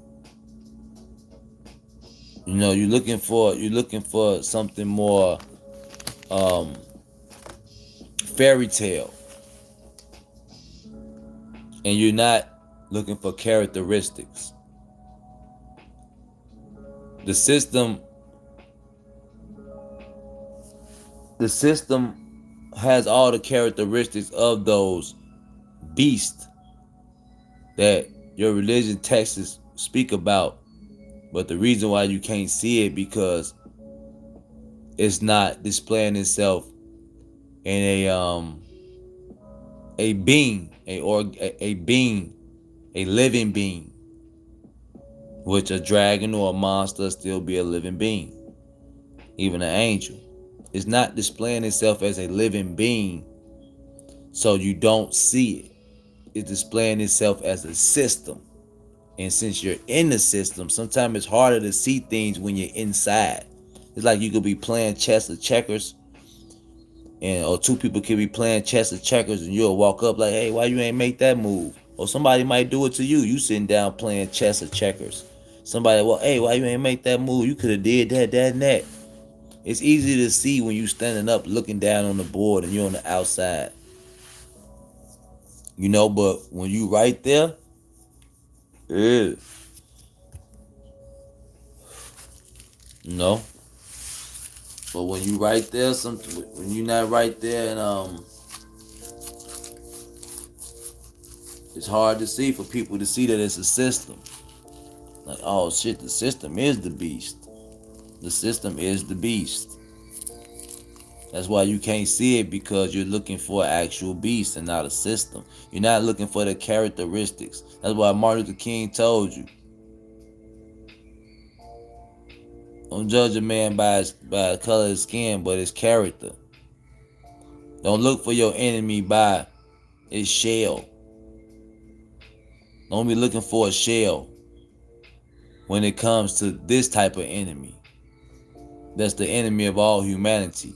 You're looking for something more fairy tale, and you're not looking for characteristics. The system has all the characteristics of those beasts that your religion texts speak about, but the reason why you can't see it because it's not displaying itself in a being, a living being, which a dragon or a monster still be a living being, even an angel. It's not displaying itself as a living being, so you don't see it. It's displaying itself as a system. And since you're in the system, sometimes it's harder to see things when you're inside. It's like you could be playing chess or checkers, or two people could be playing chess or checkers, and you'll walk up like, hey, why you ain't make that move? Or somebody might do it to you. You sitting down playing chess or checkers. Somebody, well, hey, why you ain't make that move? You could have did that, and that. It's easy to see when you standing up looking down on the board and you're on the outside. But when you right there, yeah. But when you right there, when you not right there, and it's hard to see for people to see that it's a system. Like, oh shit, the system is the beast. The system is the beast. That's why you can't see it, because you're looking for an actual beast and not a system. You're not looking for the characteristics. That's why Martin Luther King told you, don't judge a man by the color of his skin, but his character. Don't look for your enemy by his shell. Don't be looking for a shell when it comes to this type of enemy. That's the enemy of all humanity.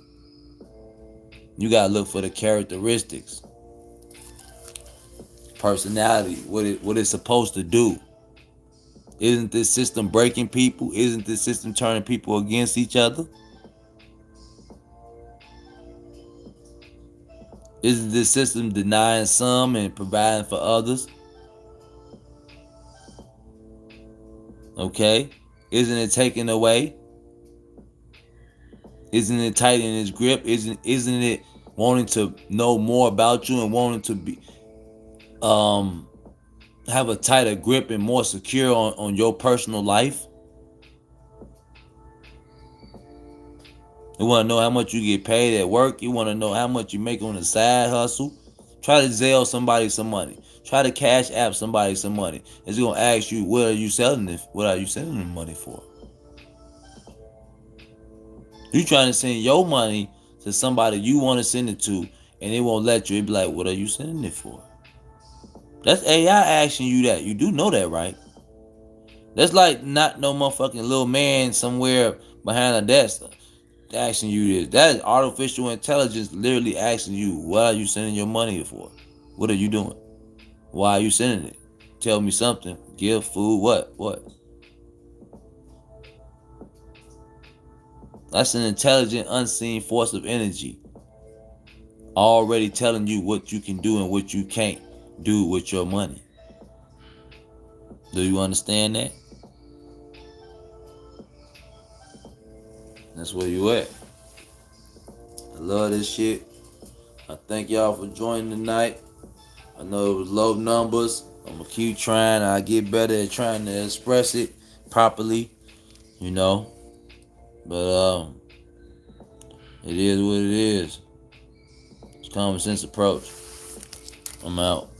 You gotta look for the characteristics, personality, what it's supposed to do. Isn't this system breaking people? Isn't this system turning people against each other? Isn't this system denying some and providing for others? Okay? Isn't it taking away? Isn't it tightening its grip? Isn't it wanting to know more about you and wanting to be have a tighter grip and more secure on your personal life? You want to know how much you get paid at work? You want to know how much you make on the side hustle? Try to Zelle somebody some money. Try to Cash App somebody some money. It's gonna ask you, what are you selling it? What are you sending the money for? You trying to send your money to somebody you want to send it to, and it won't let you. It be like, what are you sending it for? That's AI asking you that. You do know that, right? That's like not no motherfucking little man somewhere behind a desk asking you this. That is artificial intelligence literally asking you, what are you sending your money for? What are you doing? Why are you sending it? tell me something. Give food, what? That's an intelligent, unseen force of energy already telling you what you can do and what you can't do with your money. Do you understand that? That's where you at. I love this shit. I thank y'all for joining tonight. I know it was low numbers. I'm gonna keep trying. I get better at trying to express it properly, you know. But it is what it is. It's common sense approach. I'm out.